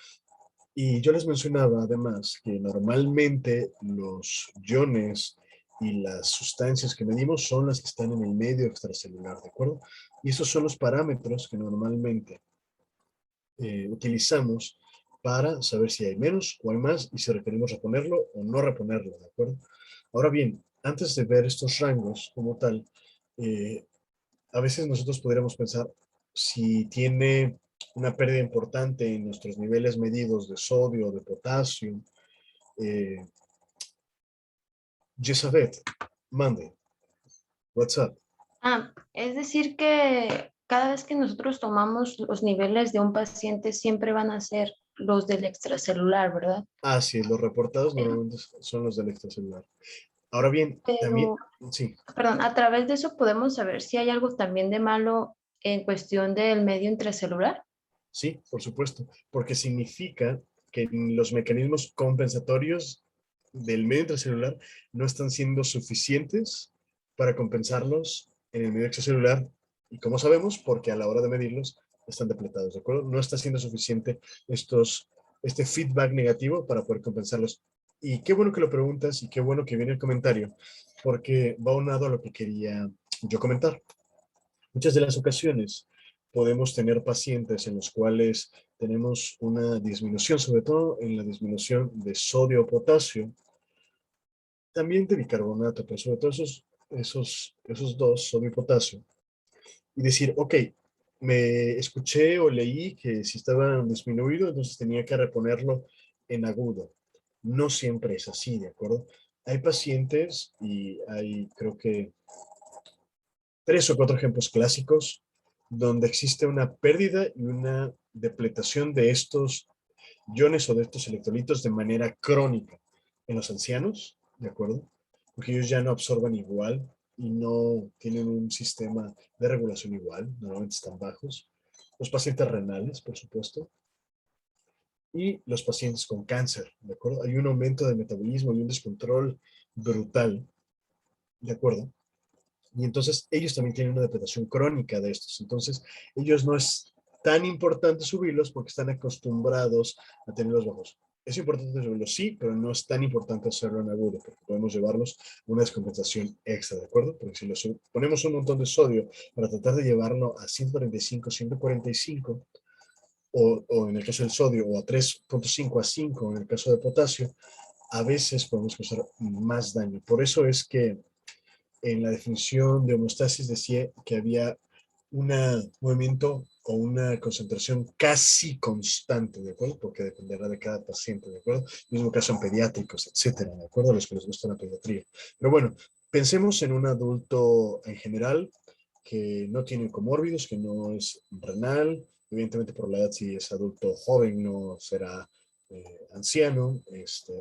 Y yo les mencionaba además que normalmente los iones y las sustancias que medimos son las que están en el medio extracelular, ¿de acuerdo? Y esos son los parámetros que normalmente utilizamos para saber si hay menos o hay más y si requerimos reponerlo o no reponerlo, ¿de acuerdo? Ahora bien, antes de ver estos rangos como tal, eh, a veces nosotros podríamos pensar si tiene una pérdida importante en nuestros niveles medidos de sodio, de potasio. Eh, Yesabet, mande, WhatsApp. Es decir que cada vez que nosotros tomamos los niveles de un paciente siempre van a ser los del extracelular, ¿verdad? Ah, sí, los reportados Pero, normalmente son los del extracelular. Ahora bien, también, pero, sí, perdón, a través de eso podemos saber si hay algo también de malo en cuestión del medio intracelular. sí, por supuesto, porque significa que los mecanismos compensatorios del medio intracelular no están siendo suficientes para compensarlos en el medio extracelular. ¿Y cómo sabemos? Porque a la hora de medirlos están depletados, ¿de acuerdo? No está siendo suficiente este feedback negativo para poder compensarlos. Y qué bueno que lo preguntas y qué bueno que viene el comentario, porque va unado a lo que quería yo comentar. Muchas de las ocasiones podemos tener pacientes en los cuales tenemos una disminución, sobre todo en la disminución de sodio o potasio, también de bicarbonato, pero sobre todo esos dos, sodio y potasio, y decir, ok, me escuché o leí que si estaba disminuido, entonces tenía que reponerlo en agudo. No siempre es así, ¿de acuerdo? Hay pacientes y hay, creo que, 3 o 4 ejemplos clásicos donde existe una pérdida y una depletación de estos iones o de estos electrolitos de manera crónica en los ancianos, ¿de acuerdo? Porque ellos ya no absorban igual y no tienen un sistema de regulación igual, normalmente están bajos. Los pacientes renales, por supuesto, y los pacientes con cáncer, ¿de acuerdo? Hay un aumento de metabolismo y un descontrol brutal, ¿de acuerdo? Y entonces ellos también tienen una depletación crónica de estos. Entonces, ellos no es tan importante subirlos porque están acostumbrados a tenerlos bajos. Es importante subirlos, sí, pero no es tan importante hacerlo en agudo porque podemos llevarlos a una descompensación extra, ¿de acuerdo? Porque si los ponemos un montón de sodio para tratar de llevarlo a 135, 145, o en el caso del sodio, o a 3.5 a 5 en el caso de potasio, a veces podemos causar más daño. Por eso es que en la definición de homeostasis decía que había un movimiento o una concentración casi constante, ¿de acuerdo? Porque dependerá de cada paciente, ¿de acuerdo? Mismo caso en pediátricos, etcétera, ¿de acuerdo? A los que les gusta la pediatría. Pero bueno, pensemos en un adulto en general que no tiene comórbidos, que no es renal, evidentemente por la edad, si es adulto joven, no será anciano,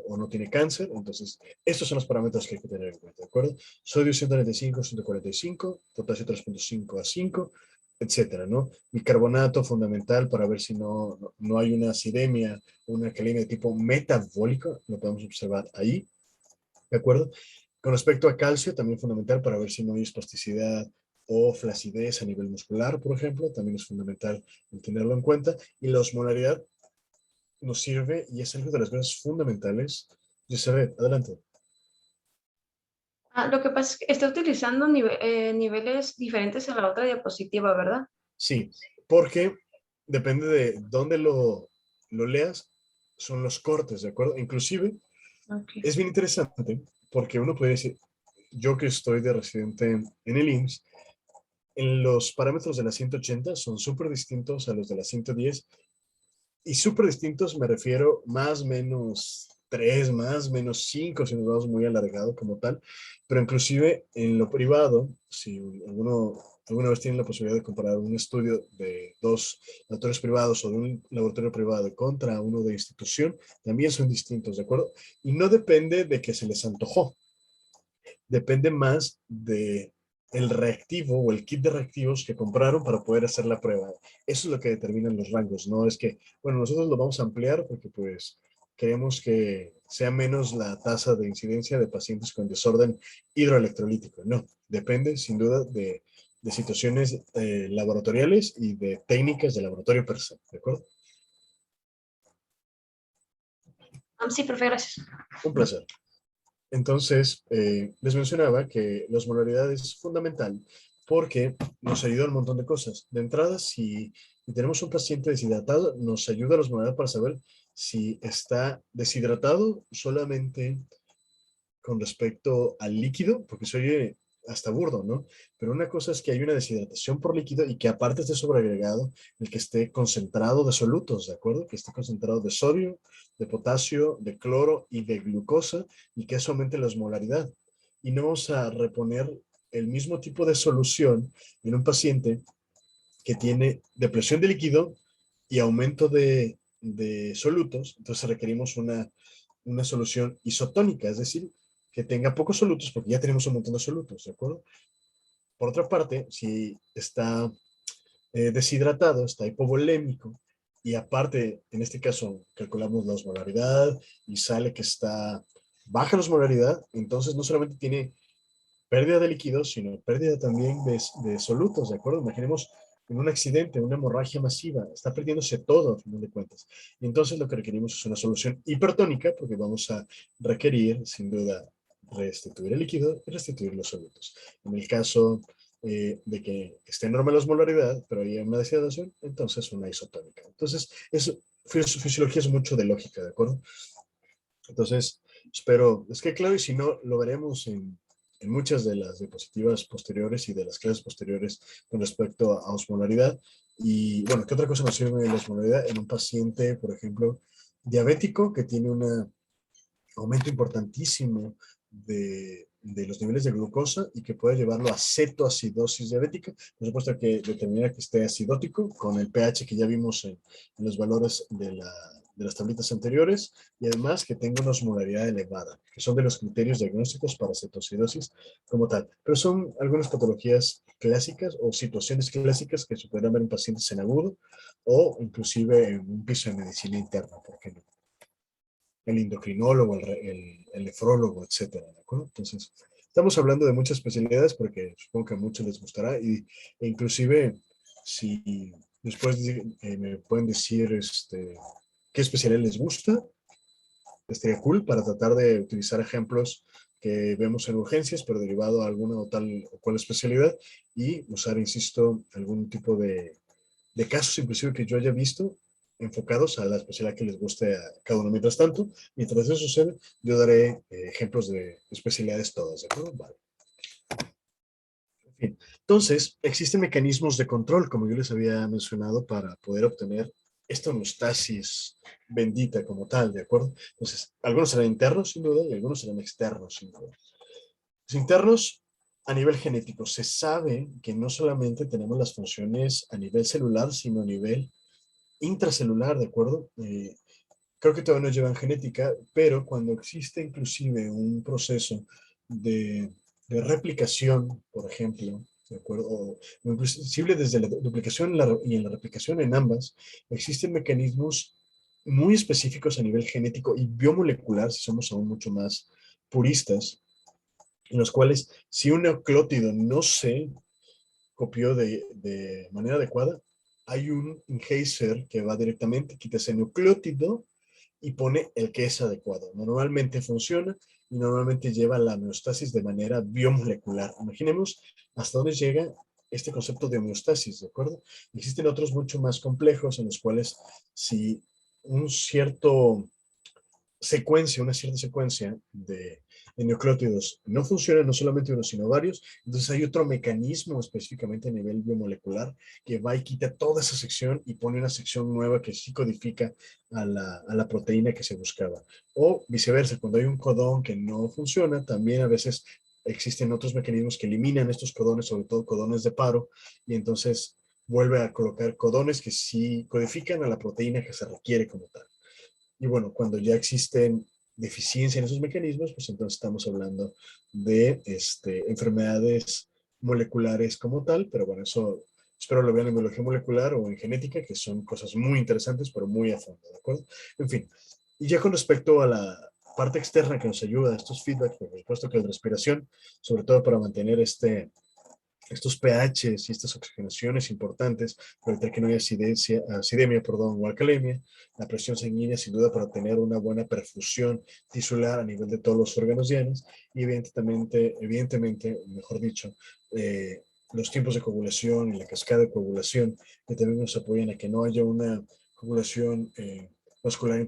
o no tiene cáncer. Entonces, estos son los parámetros que hay que tener en cuenta, ¿de acuerdo? Sodio 195, 145, potasio 3.5 a 5, etcétera, ¿no? Bicarbonato fundamental para ver si no hay una acidemia, una calemia de tipo metabólico, lo podemos observar ahí, ¿de acuerdo? Con respecto a calcio, también fundamental para ver si no hay espasticidad o flacidez a nivel muscular, por ejemplo, también es fundamental el tenerlo en cuenta. Y la osmolaridad nos sirve y es algo de las cosas fundamentales. Elizabeth, adelante. Lo que pasa es que está utilizando niveles diferentes a la otra diapositiva, ¿verdad? Sí, porque depende de dónde lo leas, son los cortes, ¿de acuerdo? Inclusive, Ok. es bien interesante porque uno puede decir, yo que estoy de residente en el IMSS, en los parámetros de la 180 son súper distintos a los de la 110 y súper distintos me refiero más menos 3 más menos 5 si nos vamos muy alargado como tal, pero inclusive en lo privado, si alguna vez tienen la posibilidad de comparar un estudio de dos laboratorios privados o de un laboratorio privado contra uno de institución, también son distintos, ¿de acuerdo? Y no depende de que se les antojó, depende más de el reactivo o el kit de reactivos que compraron para poder hacer la prueba. Eso es lo que determinan los rangos, no es que, bueno, nosotros lo vamos a ampliar porque pues queremos que sea menos la tasa de incidencia de pacientes con desorden hidroelectrolítico. No, depende sin duda de situaciones laboratoriales y de técnicas de laboratorio per se, ¿de acuerdo? Sí, profe, gracias. Un placer. Entonces, les mencionaba que la osmolaridad es fundamental porque nos ayuda a un montón de cosas. De entrada, si tenemos un paciente deshidratado, nos ayuda la osmolaridad para saber si está deshidratado solamente con respecto al líquido, porque se oye hasta burdo, ¿no? Pero una cosa es que hay una deshidratación por líquido y que aparte esté sobreagregado el que esté concentrado de solutos, ¿de acuerdo? Que esté concentrado de sodio, de potasio, de cloro y de glucosa y que eso aumente la osmolaridad. Y no vamos a reponer el mismo tipo de solución en un paciente que tiene depresión de líquido y aumento de solutos, entonces requerimos una solución isotónica, es decir, que tenga pocos solutos porque ya tenemos un montón de solutos, ¿de acuerdo? Por otra parte, si está deshidratado, está hipovolémico y aparte, en este caso, calculamos la osmolaridad y sale que está baja la osmolaridad, entonces no solamente tiene pérdida de líquidos, sino pérdida también de solutos, ¿de acuerdo? Imaginemos en un accidente, una hemorragia masiva, está perdiéndose todo a final de cuentas. Y entonces lo que requerimos es una solución hipertónica, porque vamos a requerir, sin duda, restituir el líquido y restituir los solutos. En el caso de que esté enorme la osmolaridad, pero hay una deshidratación, entonces una isotónica. Entonces, fisiología es mucho de lógica, ¿de acuerdo? Entonces, espero, es que claro, y si no, lo veremos en muchas de las diapositivas posteriores y de las clases posteriores con respecto a osmolaridad. Y bueno, ¿qué otra cosa nos sirve la osmolaridad? En un paciente, por ejemplo, diabético que tiene un aumento importantísimo de los niveles de glucosa y que puede llevarlo a cetoacidosis diabética. Por supuesto que determina que esté acidótico con el pH que ya vimos en los valores de las tablitas anteriores y además que tenga una osmolaridad elevada, que son de los criterios diagnósticos para cetoacidosis como tal. Pero son algunas patologías clásicas o situaciones clásicas que se pueden ver en pacientes en agudo o inclusive en un piso de medicina interna, ¿por qué no? El endocrinólogo, el nefrólogo, etcétera, ¿de acuerdo? Entonces, estamos hablando de muchas especialidades porque supongo que a muchos les gustará e inclusive si después me pueden decir qué especialidad les gusta, estaría cool para tratar de utilizar ejemplos que vemos en urgencias, pero derivado a alguna o tal o cual especialidad y usar, insisto, algún tipo de casos inclusive que yo haya visto enfocados a la especialidad que les guste a cada uno. Mientras tanto, mientras eso sucede, yo daré ejemplos de especialidades todas, ¿de acuerdo? Vale. En fin. Entonces, existen mecanismos de control, como yo les había mencionado, para poder obtener esta homeostasis bendita como tal, ¿de acuerdo? Entonces, algunos serán internos, sin duda, y algunos serán externos, sin duda. Los internos, a nivel genético, se sabe que no solamente tenemos las funciones a nivel celular, sino a nivel intracelular, ¿de acuerdo? Creo que todavía no llevan genética, pero cuando existe inclusive un proceso de, de replicación, por ejemplo, ¿de acuerdo? O inclusive desde la duplicación y en la replicación en ambas, existen mecanismos muy específicos a nivel genético y biomolecular, si somos aún mucho más puristas, en los cuales si un nucleótido no se copió de manera adecuada, hay un enhancer que va directamente, quita ese nucleótido y pone el que es adecuado. Normalmente funciona y normalmente lleva a la homeostasis de manera biomolecular. Imaginemos hasta dónde llega este concepto de homeostasis, ¿de acuerdo? Existen otros mucho más complejos en los cuales si un cierto una cierta secuencia de nucleótidos no funciona, no solamente uno, sino varios, entonces hay otro mecanismo específicamente a nivel biomolecular que va y quita toda esa sección y pone una sección nueva que sí codifica a la proteína que se buscaba. O viceversa, cuando hay un codón que no funciona, también a veces existen otros mecanismos que eliminan estos codones, sobre todo codones de paro, y entonces vuelve a colocar codones que sí codifican a la proteína que se requiere como tal. Y bueno, cuando ya existen deficiencia en esos mecanismos, pues entonces estamos hablando de enfermedades moleculares como tal, pero bueno, eso espero lo vean en biología molecular o en genética, que son cosas muy interesantes, pero muy a fondo, ¿de acuerdo? En fin, y ya con respecto a la parte externa que nos ayuda a estos feedbacks, por supuesto que la respiración, sobre todo para mantener estos pHs y estas oxigenaciones importantes para evitar que no haya acidemia, perdón, o alcalemia, la presión sanguínea sin duda para tener una buena perfusión tisular a nivel de todos los órganos dianos y evidentemente, mejor dicho, los tiempos de coagulación y la cascada de coagulación que también nos apoyan a que no haya una coagulación vascular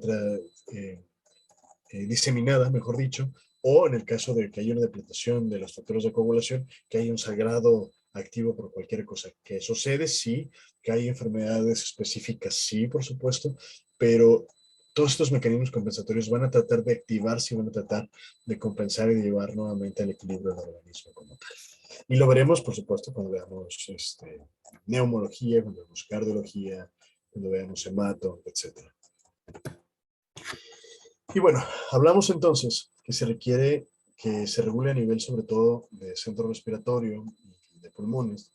diseminada, mejor dicho, o en el caso de que haya una depletación de los factores de coagulación, que haya un sangrado activo por cualquier cosa. Que sucede, sí, que hay enfermedades específicas, sí, por supuesto, pero todos estos mecanismos compensatorios van a tratar de activarse y van a tratar de compensar y de llevar nuevamente al equilibrio del organismo como tal. Y lo veremos, por supuesto, cuando veamos neumología, cuando veamos cardiología, cuando veamos hemato, etcétera. Y bueno, hablamos entonces que se requiere que se regule a nivel sobre todo de centro respiratorio y de pulmones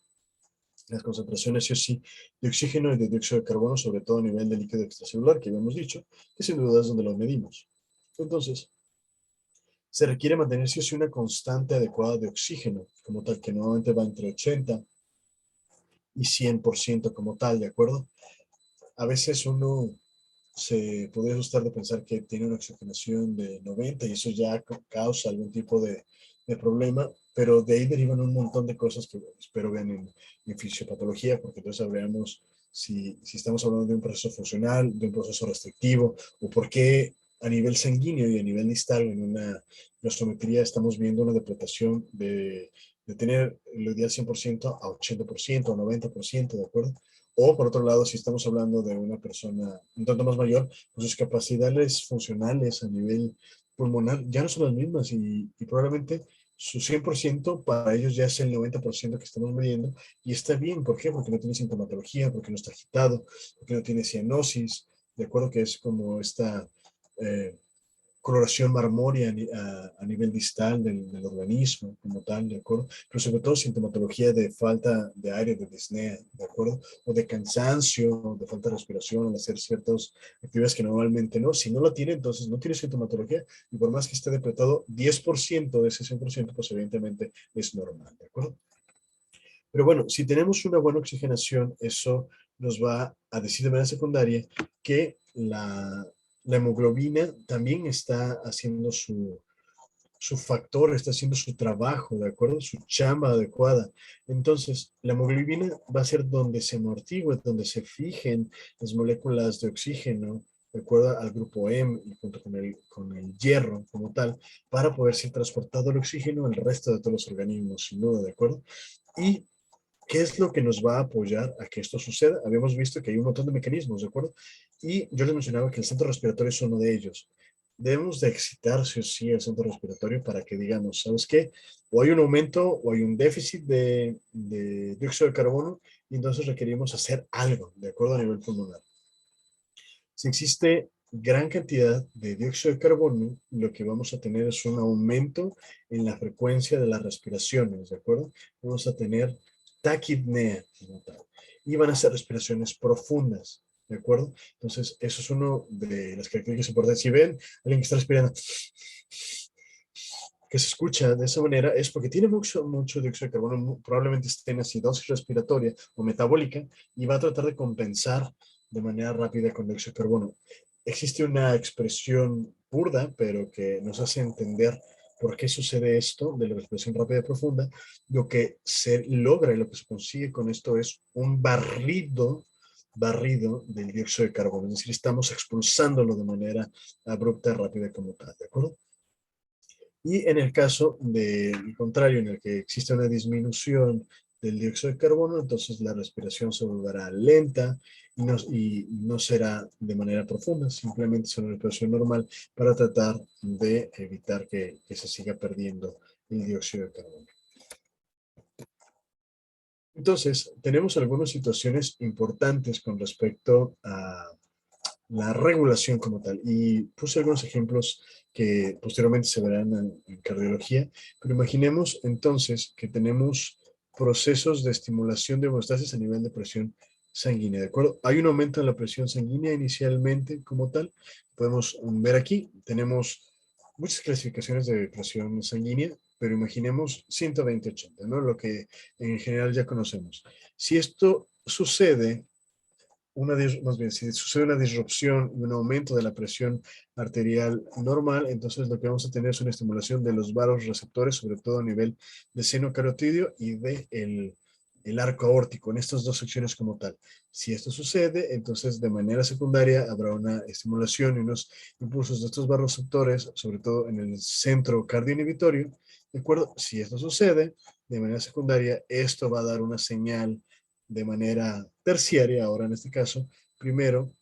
las concentraciones sí o sí de oxígeno y de dióxido de carbono, sobre todo a nivel de líquido extracelular, que habíamos dicho, que sin duda es donde lo medimos. Entonces, se requiere mantener sí o sí una constante adecuada de oxígeno, como tal, que normalmente va entre 80 y 100% como tal, ¿de acuerdo? A veces uno se podría asustar de pensar que tiene una oxigenación de 90 y eso ya causa algún tipo de problema, pero de ahí derivan un montón de cosas que espero vean en fisiopatología, porque entonces sabríamos si estamos hablando de un proceso funcional, de un proceso restrictivo, o por qué a nivel sanguíneo y a nivel distal en una gasometría estamos viendo una depletación de tener lo ideal 100% a 80%, a 90%, ¿de acuerdo? O por otro lado, si estamos hablando de una persona un tanto más mayor, pues sus capacidades funcionales a nivel pulmonar ya no son las mismas y probablemente su 100% para ellos ya es el 90% que estamos midiendo y está bien. ¿Por qué? Porque no tiene sintomatología, porque no está agitado, porque no tiene cianosis, de acuerdo que es como esta eh, coloración marmórea a nivel distal del organismo como tal, ¿de acuerdo? Pero sobre todo sintomatología de falta de aire, de disnea, ¿de acuerdo? O de cansancio, de falta de respiración al hacer ciertas actividades que normalmente no. Si no lo tiene, entonces no tiene sintomatología y por más que esté depletado, 10% de ese 100%, pues evidentemente es normal, ¿de acuerdo? Pero bueno, si tenemos una buena oxigenación, eso nos va a decir de manera secundaria que la hemoglobina también está haciendo su factor, está haciendo su trabajo, ¿de acuerdo? Su chamba adecuada. Entonces, la hemoglobina va a ser donde se amortigüe, donde se fijen las moléculas de oxígeno, de acuerdo al grupo M y junto con el hierro como tal, para poder ser transportado el oxígeno al resto de todos los organismos, sin duda, ¿de acuerdo? Y ¿qué es lo que nos va a apoyar a que esto suceda? Habíamos visto que hay un montón de mecanismos, ¿de acuerdo? Y yo les mencionaba que el centro respiratorio es uno de ellos. Debemos de excitar sí o sí el centro respiratorio para que digamos, ¿sabes qué? O hay un aumento o hay un déficit de dióxido de carbono y entonces requerimos hacer algo, ¿de acuerdo? A nivel pulmonar. Si existe gran cantidad de dióxido de carbono, lo que vamos a tener es un aumento en la frecuencia de las respiraciones, ¿de acuerdo? Vamos a tener taquipnea como tal. Y van a ser respiraciones profundas, ¿de acuerdo? Entonces, eso es uno de las características importantes. Si ven alguien que está respirando, que se escucha de esa manera, es porque tiene mucho dióxido de carbono, probablemente esté en acidosis respiratoria o metabólica, y va a tratar de compensar de manera rápida con dióxido de carbono. Existe una expresión burda, pero que nos hace entender por qué sucede esto de la respiración rápida y profunda. Lo que se logra y lo que se consigue con esto es un barrido del dióxido de carbono, es decir, estamos expulsándolo de manera abrupta, rápida como tal, ¿de acuerdo? Y en el caso del contrario, en el que existe una disminución del dióxido de carbono, entonces la respiración se volverá lenta y no será de manera profunda, simplemente será una respiración normal para tratar de evitar que se siga perdiendo el dióxido de carbono. Entonces, tenemos algunas situaciones importantes con respecto a la regulación como tal. Y puse algunos ejemplos que posteriormente se verán en cardiología, pero imaginemos entonces que tenemos procesos de estimulación de homeostasis a nivel de presión sanguínea, ¿de acuerdo? Hay un aumento en la presión sanguínea inicialmente como tal. Podemos ver aquí, tenemos muchas clasificaciones de presión sanguínea, pero imaginemos 120-80, ¿no? Lo que en general ya conocemos. Si esto sucede, más bien, si sucede una disrupción y un aumento de la presión arterial normal, entonces lo que vamos a tener es una estimulación de los vasos receptores, sobre todo a nivel de seno carotidio y de el arco aórtico, en estas dos secciones como tal. Si esto sucede, entonces de manera secundaria habrá una estimulación y unos impulsos de estos vasos receptores, sobre todo en el centro cardioinhibitorio, ¿de acuerdo? Si esto sucede de manera secundaria, esto va a dar una señal de manera terciaria, ahora en este caso, primero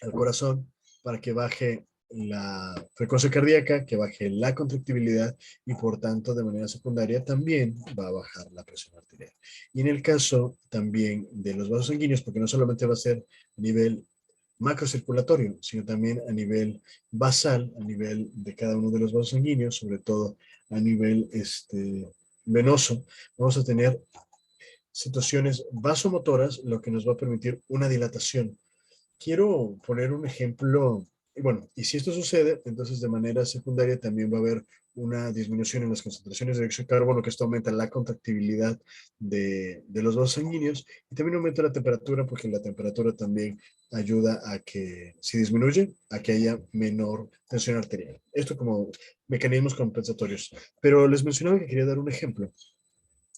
al corazón para que baje la frecuencia cardíaca, que baje la contractibilidad y por tanto de manera secundaria también va a bajar la presión arterial. Y en el caso también de los vasos sanguíneos, porque no solamente va a ser a nivel macrocirculatorio, sino también a nivel basal, a nivel de cada uno de los vasos sanguíneos, sobre todo a nivel venoso, vamos a tener situaciones vasomotoras, lo que nos va a permitir una dilatación. Quiero poner un ejemplo, y si esto sucede, entonces de manera secundaria también va a haber una disminución en las concentraciones de dióxido de carbono, que esto aumenta la contractibilidad de los vasos sanguíneos y también aumenta la temperatura, porque la temperatura también ayuda a que, si disminuye, a que haya menor tensión arterial. Esto como mecanismos compensatorios. Pero les mencionaba que quería dar un ejemplo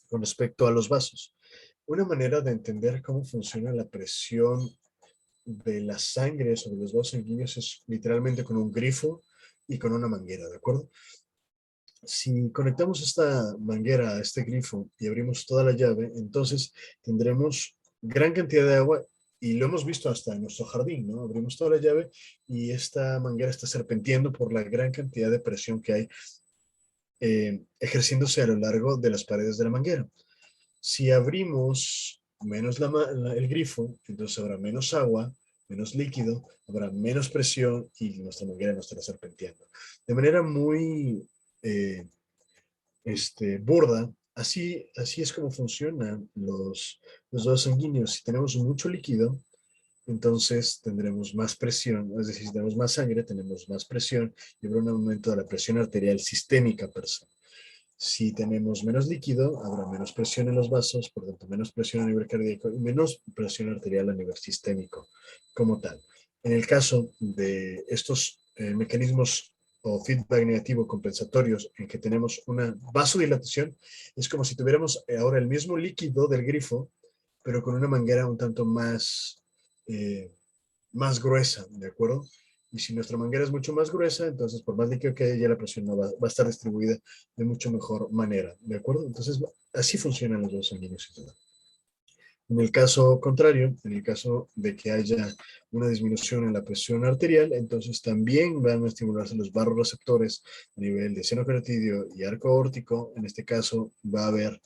con respecto a los vasos. Una manera de entender cómo funciona la presión de la sangre sobre los vasos sanguíneos es literalmente con un grifo y con una manguera, ¿de acuerdo? Si conectamos esta manguera a este grifo y abrimos toda la llave, entonces tendremos gran cantidad de agua y lo hemos visto hasta en nuestro jardín, ¿no? Abrimos toda la llave y esta manguera está serpenteando por la gran cantidad de presión que hay ejerciéndose a lo largo de las paredes de la manguera. Si abrimos menos el grifo, entonces habrá menos agua, menos líquido, habrá menos presión y nuestra manguera no estará serpenteando. De manera muy burda, así es como funcionan los vasos sanguíneos. Si tenemos mucho líquido, entonces tendremos más presión, es decir, si tenemos más sangre, tenemos más presión y habrá un aumento de la presión arterial sistémica per se. Si tenemos menos líquido, habrá menos presión en los vasos, por tanto, menos presión a nivel cardíaco y menos presión arterial a nivel sistémico como tal. En el caso de estos mecanismos o feedback negativo compensatorios en que tenemos una vasodilatación, es como si tuviéramos ahora el mismo líquido del grifo, pero con una manguera un tanto más gruesa, ¿de acuerdo? Y si nuestra manguera es mucho más gruesa, entonces por más líquido que haya, ya la presión no va a estar distribuida de mucho mejor manera, ¿de acuerdo? Entonces, así funcionan los vasos sanguíneos y todo. En el caso contrario, en el caso de que haya una disminución en la presión arterial, entonces también van a estimularse los vasoreceptores a nivel de seno carotidio y arco aórtico. En este caso va a haber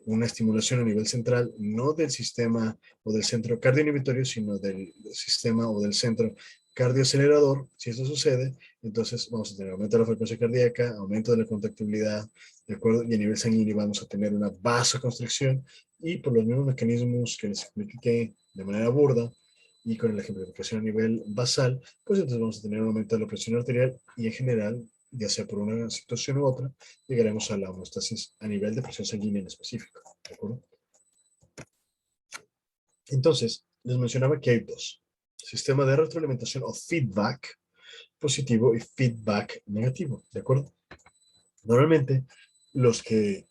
una estimulación a nivel central, no del sistema o del centro cardioinhibitorio, sino del sistema o del centro cardioacelerador, si esto sucede, entonces vamos a tener aumento de la frecuencia cardíaca, aumento de la contractibilidad, ¿de acuerdo? Y a nivel sanguíneo vamos a tener una vasoconstricción y por los mismos mecanismos que les expliqué de manera burda y con la ejemplificación a nivel basal, pues entonces vamos a tener un aumento de la presión arterial y en general, ya sea por una situación u otra, llegaremos a la homeostasis a nivel de presión sanguínea en específico, ¿de acuerdo? Entonces, les mencionaba que hay dos. Sistema de retroalimentación o feedback positivo y feedback negativo, ¿de acuerdo? Normalmente, los que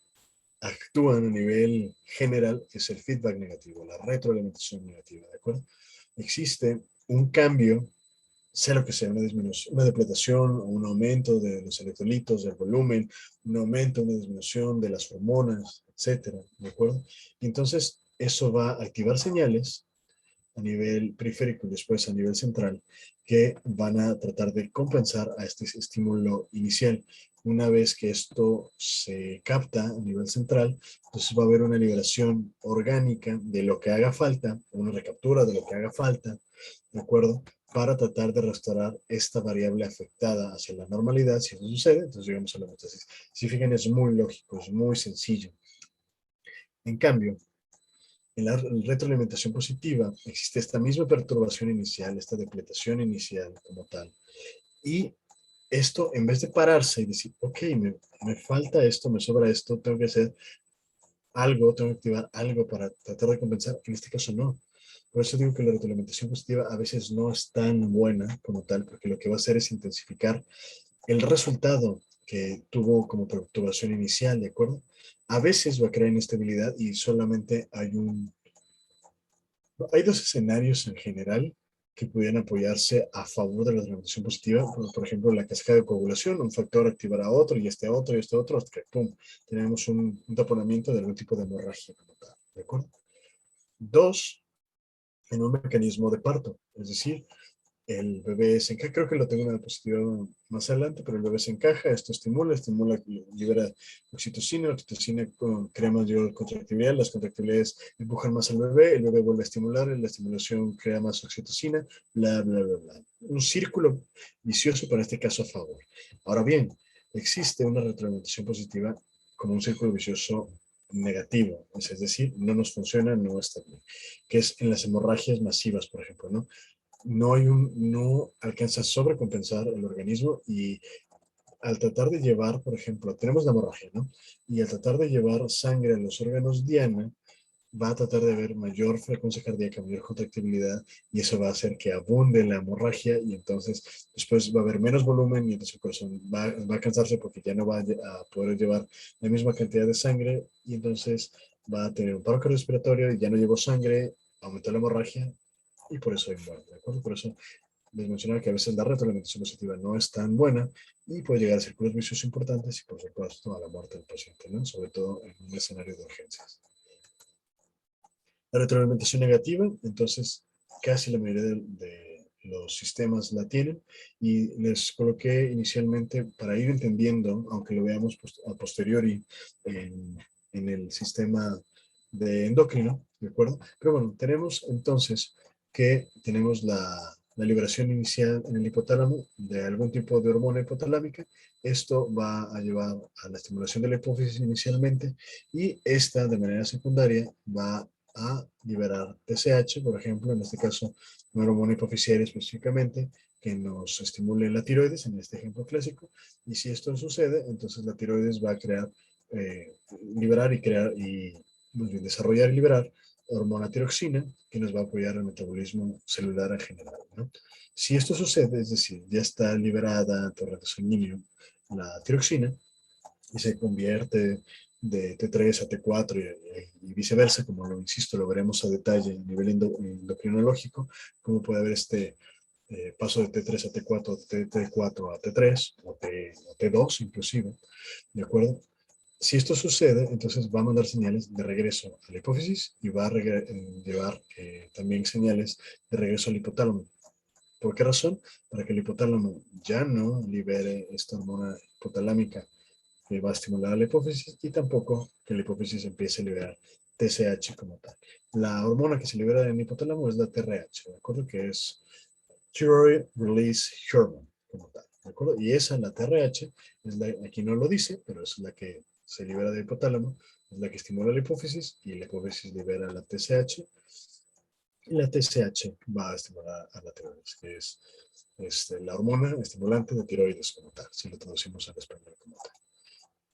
actúan a nivel general es el feedback negativo, la retroalimentación negativa, ¿de acuerdo? Existe un cambio, sea lo que sea, una disminución, una depletación o un aumento de los electrolitos, del volumen, un aumento, una disminución de las hormonas, etcétera, ¿de acuerdo? Y entonces, eso va a activar señales a nivel periférico y después a nivel central, que van a tratar de compensar a este estímulo inicial. Una vez que esto se capta a nivel central, entonces va a haber una liberación orgánica de lo que haga falta, una recaptura de lo que haga falta, ¿de acuerdo? Para tratar de restaurar esta variable afectada hacia la normalidad. Si eso sucede, entonces llegamos a la metástasis. Si fijan, es muy lógico, es muy sencillo. En cambio, en la retroalimentación positiva existe esta misma perturbación inicial, esta depletación inicial como tal. Y esto, en vez de pararse y decir, ok, me falta esto, me sobra esto, tengo que hacer algo, tengo que activar algo para tratar de compensar, en este caso no. Por eso digo que la retroalimentación positiva a veces no es tan buena como tal, porque lo que va a hacer es intensificar el resultado que tuvo como perturbación inicial, ¿de acuerdo? A veces va a crear inestabilidad y solamente hay dos escenarios en general que pudieran apoyarse a favor de la alimentación positiva. Por ejemplo, la cascada de coagulación, un factor activará a otro y este a otro y este a otro, hasta que ¡pum! Tenemos un taponamiento de algún tipo de hemorragia como tal, ¿de acuerdo? Dos, en un mecanismo de parto, es decir, el bebé se encaja, creo que lo tengo en la diapositiva más adelante, pero el bebé se encaja, esto estimula, libera oxitocina, la oxitocina crea mayor contractibilidad, las contractibilidades empujan más al bebé, el bebé vuelve a estimular, la estimulación crea más oxitocina, bla, bla, bla, bla. Un círculo vicioso, para este caso a favor. Ahora bien, existe una retroalimentación positiva como un círculo vicioso negativo, es decir, no nos funciona, no está bien, que es en las hemorragias masivas, por ejemplo, ¿no? No alcanza a sobrecompensar el organismo y al tratar de llevar, por ejemplo, tenemos la hemorragia, ¿no? Y al tratar de llevar sangre a los órganos diana, va a tratar de haber mayor frecuencia cardíaca, mayor contractibilidad, y eso va a hacer que abunde la hemorragia, y entonces después va a haber menos volumen, y entonces el corazón va a cansarse porque ya no va a poder llevar la misma cantidad de sangre, y entonces va a tener un paro cardiorrespiratorio, y ya no llevó sangre, aumentó la hemorragia, y por eso hay muerte, ¿de acuerdo? Por eso les mencionaba que a veces la retroalimentación positiva no es tan buena y puede llegar a círculos viciosos importantes y por supuesto a la muerte del paciente, ¿no? Sobre todo en un escenario de urgencias. La retroalimentación negativa, entonces casi la mayoría de los sistemas la tienen y les coloqué inicialmente para ir entendiendo, aunque lo veamos a posteriori en el sistema de endocrino, ¿de acuerdo? Pero bueno, tenemos entonces que tenemos la liberación inicial en el hipotálamo de algún tipo de hormona hipotalámica. Esto va a llevar a la estimulación de la hipófisis inicialmente y esta de manera secundaria va a liberar TSH, por ejemplo, en este caso, una hormona hipofisiaria específicamente, que nos estimule la tiroides, en este ejemplo clásico, y si esto sucede, entonces la tiroides va a crear, liberar y crear, y desarrollar y liberar hormona tiroxina, que nos va a apoyar el metabolismo celular en general, ¿no? Si esto sucede, es decir, ya está liberada a torrente sanguíneo la tiroxina, y se convierte de T3 a T4 y viceversa, como lo insisto, lo veremos a detalle a nivel endocrinológico, cómo puede haber este paso de T3 a T4, T4 a T3 o T2 inclusive, ¿de acuerdo? Si esto sucede, entonces va a mandar señales de regreso a la hipófisis y va a llevar también señales de regreso al hipotálamo. ¿Por qué razón? Para que el hipotálamo ya no libere esta hormona hipotalámica que va a estimular la hipófisis y tampoco que la hipófisis empiece a liberar TSH como tal. La hormona que se libera en el hipotálamo es la TRH, ¿de acuerdo? Que es Thyroid Release Hormone, como tal, ¿de acuerdo? Y esa, la TRH, aquí no lo dice, pero es la que se libera del hipotálamo, es la que estimula la hipófisis, y la hipófisis libera la TSH, y la TSH va a estimular a la tiroides, que es la hormona estimulante de tiroides como tal, si lo traducimos al español como tal.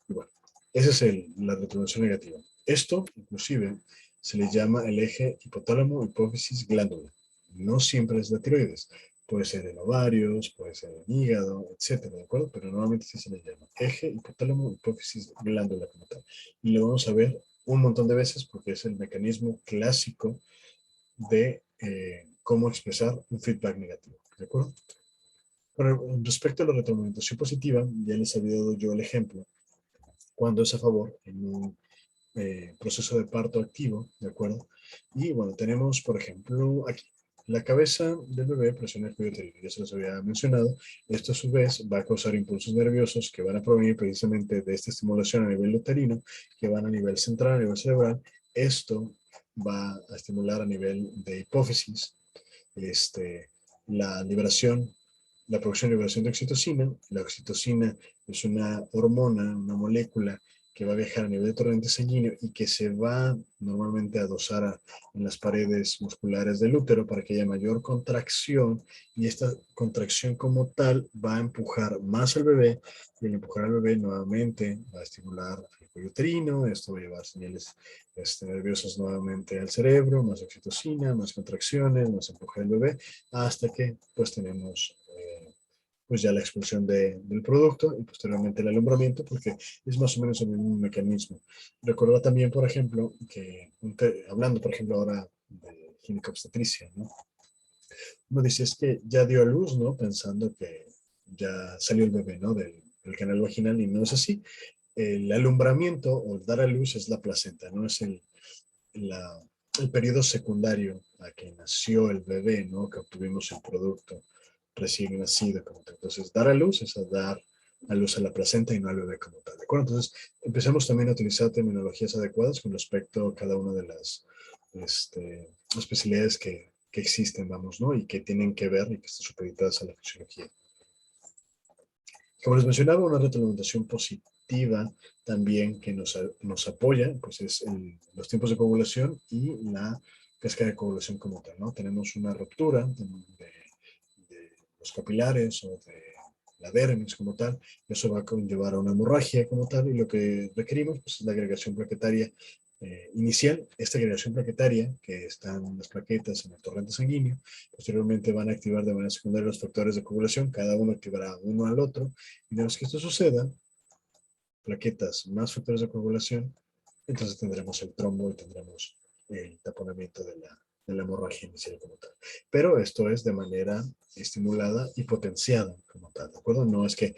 Y bueno, esa es la retribución negativa. Esto, inclusive, se le llama el eje hipotálamo, hipófisis, glándula. No siempre es la tiroides. Puede ser en ovarios, puede ser en hígado, etcétera, ¿de acuerdo? Pero normalmente sí se le llama eje hipotálamo, hipófisis, glándula como tal. Y lo vamos a ver un montón de veces porque es el mecanismo clásico de cómo expresar un feedback negativo, ¿de acuerdo? Con respecto a la retroalimentación positiva, ya les había dado yo el ejemplo cuando es a favor en un proceso de parto activo, ¿de acuerdo? Y bueno, tenemos, por ejemplo, aquí, la cabeza del bebé presiona el cuello uterino, ya se los había mencionado. Esto a su vez va a causar impulsos nerviosos que van a provenir precisamente de esta estimulación a nivel uterino, que van a nivel central, a nivel cerebral. Esto va a estimular a nivel de hipófisis la liberación, la producción y liberación de oxitocina. La oxitocina es una hormona, una molécula que va a viajar a nivel de torrente sanguíneo y que se va normalmente a dosar en las paredes musculares del útero para que haya mayor contracción, y esta contracción como tal va a empujar más al bebé, y al empujar al bebé nuevamente va a estimular el cuello uterino. Esto va a llevar señales nerviosas nuevamente al cerebro, más oxitocina, más contracciones, más empuje del bebé, hasta que pues tenemos pues ya la expulsión del producto y posteriormente el alumbramiento, porque es más o menos el mismo mecanismo. Recuerda también, por ejemplo, que hablando, por ejemplo, ahora de ginecobstetricia, ¿no? Uno dice, es que ya dio a luz, ¿no? Pensando que ya salió el bebé, ¿no? Del canal vaginal, y no es así. El alumbramiento o el dar a luz es la placenta, no es el periodo secundario a que nació el bebé, ¿no? Que obtuvimos el producto recién nacido como tal. Entonces, dar a luz es dar a luz a la placenta y no al bebé como tal, ¿de acuerdo? Entonces, empezamos también a utilizar terminologías adecuadas con respecto a cada una de las especialidades que existen, vamos, ¿no? Y que tienen que ver y que están supeditadas a la fisiología. Como les mencionaba, una retroalimentación positiva también que nos apoya, pues es los tiempos de coagulación y la cascada de coagulación como tal, ¿no? Tenemos una ruptura de los capilares o de la dermis como tal, eso va a conllevar a una hemorragia como tal, y lo que requerimos pues, es la agregación plaquetaria inicial. Esta agregación plaquetaria, que están las plaquetas en el torrente sanguíneo, posteriormente van a activar de manera secundaria los factores de coagulación, cada uno activará uno al otro, y una vez que esto suceda, plaquetas más factores de coagulación, entonces tendremos el trombo y tendremos el taponamiento de la hemorragia inicial como tal. Pero esto es de manera estimulada y potenciada como tal, ¿de acuerdo? No es que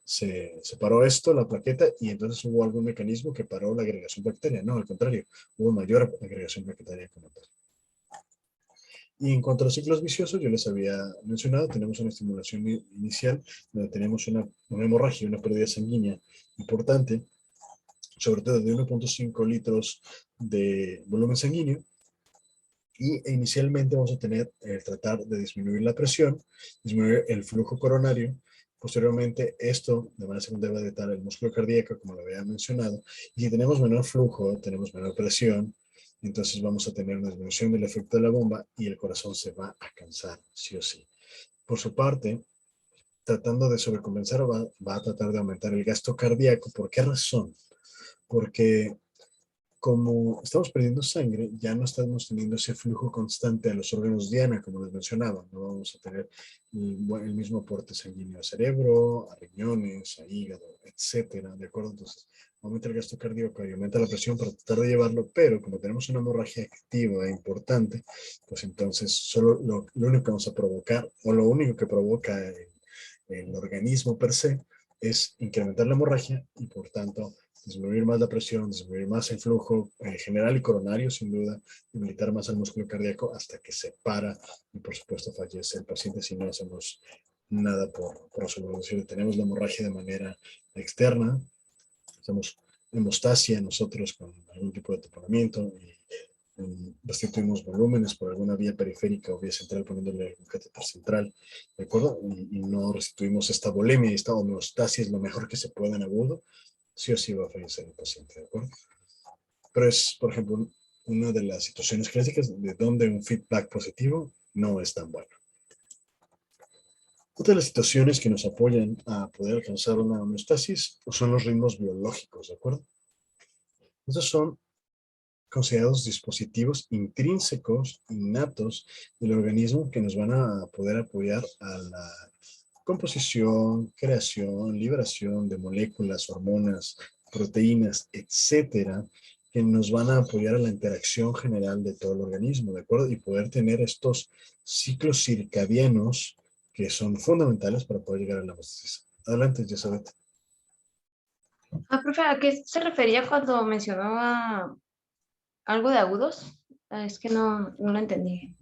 se paró esto, la plaqueta, y entonces hubo algún mecanismo que paró la agregación bacteriana. No, al contrario, hubo mayor agregación bacteriana como tal. Y en cuanto a los ciclos viciosos, yo les había mencionado, tenemos una estimulación inicial donde tenemos una hemorragia, una pérdida sanguínea importante, sobre todo de 1.5 litros de volumen sanguíneo, y inicialmente vamos a tratar de disminuir la presión, disminuir el flujo coronario. Posteriormente, esto de manera secundaria va a detar el músculo cardíaco, como lo había mencionado, y si tenemos menor flujo, tenemos menor presión, entonces vamos a tener una disminución del efecto de la bomba y el corazón se va a cansar, sí o sí. Por su parte, tratando de sobrecompensar, va a tratar de aumentar el gasto cardíaco. ¿Por qué razón? Porque como estamos perdiendo sangre, ya no estamos teniendo ese flujo constante a los órganos diana, como les mencionaba. No vamos a tener el mismo aporte sanguíneo al cerebro, a riñones, a hígado, etcétera, ¿de acuerdo? Entonces, aumenta el gasto cardíaco y aumenta la presión para tratar de llevarlo, pero como tenemos una hemorragia activa e importante, pues entonces solo lo único que vamos a provocar, o lo único que provoca el organismo per se, es incrementar la hemorragia y por tanto disminuir más la presión, disminuir más el flujo general y coronario, sin duda, debilitar más el músculo cardíaco hasta que se para y por supuesto fallece el paciente si no hacemos nada por resolverlo. Si tenemos la hemorragia de manera externa, hacemos hemostasia nosotros con algún tipo de taponamiento y restituimos volúmenes por alguna vía periférica o vía central poniéndole un catéter central, ¿de acuerdo? Y no restituimos esta volemia y esta homeostasis lo mejor que se pueda en agudo, sí o sí va a fallecer el paciente, ¿de acuerdo? Pero es, por ejemplo, una de las situaciones clásicas de donde un feedback positivo no es tan bueno. Otra de las situaciones que nos apoyan a poder alcanzar una homeostasis son los ritmos biológicos, ¿de acuerdo? Estos son considerados dispositivos intrínsecos, innatos del organismo que nos van a poder apoyar a la composición, creación, liberación de moléculas, hormonas, proteínas, etcétera, que nos van a apoyar a la interacción general de todo el organismo, ¿de acuerdo? Y poder tener estos ciclos circadianos que son fundamentales para poder llegar a la homeostasis. Adelante, Elizabeth. Profe, ¿a qué se refería cuando mencionaba algo de agudos? Es que no lo entendí.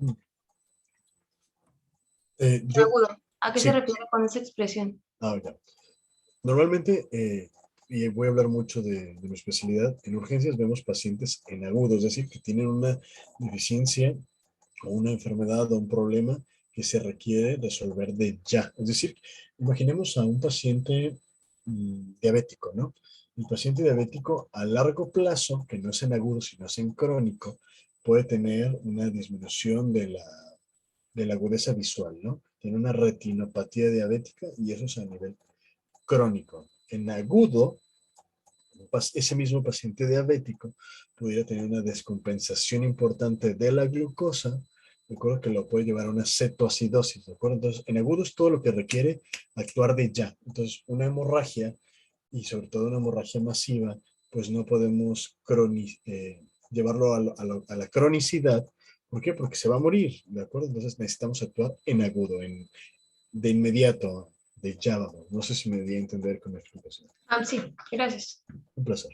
Agudo. ¿A qué se Sí. refiere con esa expresión? Ya. Normalmente, y voy a hablar mucho de mi especialidad, en urgencias vemos pacientes en agudo, es decir, que tienen una deficiencia o una enfermedad o un problema que se requiere resolver de ya. Es decir, imaginemos a un paciente diabético, ¿no? El paciente diabético a largo plazo, que no es en agudo, sino es en crónico, puede tener una disminución de la agudeza visual, ¿no? Tiene una retinopatía diabética y eso es a nivel crónico. En agudo, ese mismo paciente diabético pudiera tener una descompensación importante de la glucosa, de acuerdo, que lo puede llevar a una cetoacidosis, de acuerdo. Entonces, en agudo es todo lo que requiere actuar de ya. Entonces, una hemorragia, y sobre todo una hemorragia masiva, pues no podemos llevarlo a la cronicidad. ¿Por qué? Porque se va a morir, ¿de acuerdo? Entonces necesitamos actuar en agudo, de inmediato, de ya vamos. No sé si me di a entender con la explicación. Sí, gracias. Un placer.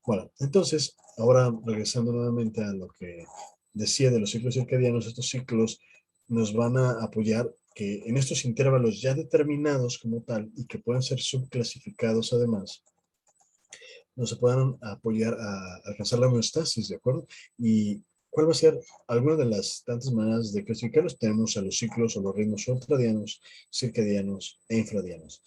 Bueno, entonces, ahora regresando nuevamente a lo que decía de los ciclos circadianos, estos ciclos nos van a apoyar que en estos intervalos ya determinados como tal y que pueden ser subclasificados además, nos puedan apoyar a alcanzar la homeostasis, ¿de acuerdo? Y ¿cuál va a ser alguna de las tantas maneras de clasificarlos? Tenemos a los ciclos o los ritmos ultradianos, circadianos e infradianos.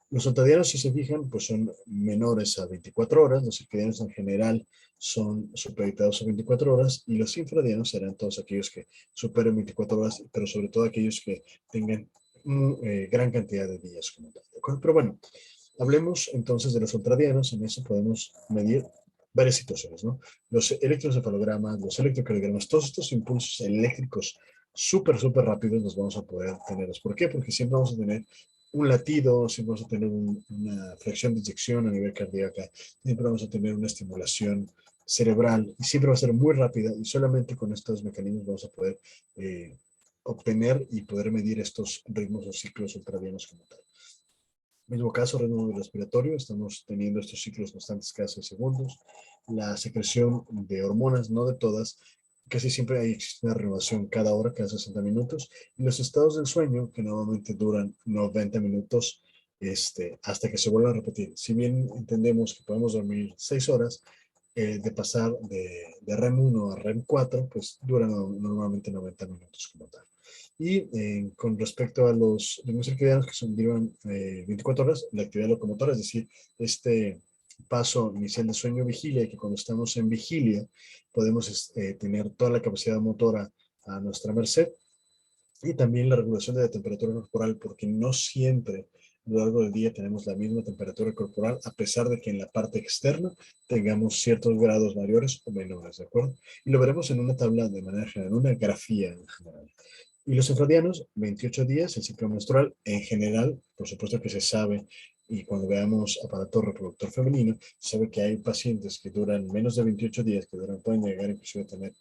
Los ultradianos, si se fijan, pues son menores a 24 horas, los circadianos en general son supeditados a 24 horas y los infradianos serán todos aquellos que superen 24 horas, pero sobre todo aquellos que tengan gran cantidad de días como tal, ¿de acuerdo? Pero bueno, hablemos entonces de los ultradianos, en eso podemos medir varias situaciones, ¿no? Los electroencefalogramas, los electrocardiogramas, todos estos impulsos eléctricos súper rápidos los vamos a poder tener. ¿Por qué? Porque siempre vamos a tener un latido, siempre vamos a tener una fracción de eyección a nivel cardíaco, siempre vamos a tener una estimulación cerebral y siempre va a ser muy rápida y solamente con estos mecanismos vamos a poder obtener y poder medir estos ritmos o ciclos ultradianos como tal. Mismo caso, ritmo respiratorio, estamos teniendo estos ciclos constantes cada 6 segundos. La secreción de hormonas, no de todas, casi siempre hay una renovación cada hora, cada 60 minutos. Y los estados del sueño, que normalmente duran 90 minutos hasta que se vuelva a repetir. Si bien entendemos que podemos dormir 6 horas, de pasar de REM 1 a REM 4, pues duran normalmente 90 minutos como tal. Y con respecto a los ritmos circadianos que duran 24 horas, la actividad locomotora, es decir, este paso inicial de sueño-vigilia, que cuando estamos en vigilia podemos tener toda la capacidad motora a nuestra merced, y también la regulación de la temperatura corporal, porque no siempre a lo largo del día tenemos la misma temperatura corporal, a pesar de que en la parte externa tengamos ciertos grados mayores o menores, ¿de acuerdo? Y lo veremos en una tabla de manera general, una grafía en general. Y los infradianos, 28 días, el ciclo menstrual en general, por supuesto que se sabe, y cuando veamos aparato reproductor femenino, se sabe que hay pacientes que duran menos de 28 días, que pueden llegar inclusive a tener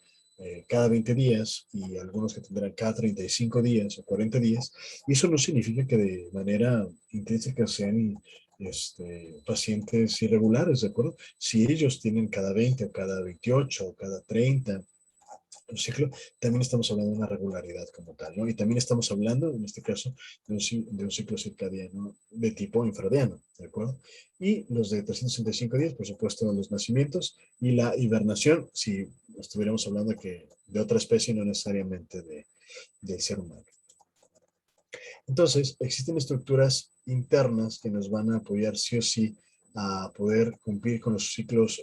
cada 20 días y algunos que tendrán cada 35 días o 40 días. Y eso no significa que de manera intrínseca sean pacientes irregulares, ¿de acuerdo? Si ellos tienen cada 20 o cada 28 o cada 30 un ciclo, también estamos hablando de una regularidad como tal, ¿no? Y también estamos hablando, en este caso, de un ciclo circadiano de tipo infradiano, ¿de acuerdo? Y los de 365 días, por supuesto, los nacimientos y la hibernación, si estuviéramos hablando de otra especie, no necesariamente del ser humano. Entonces, existen estructuras internas que nos van a apoyar sí o sí a poder cumplir con los ciclos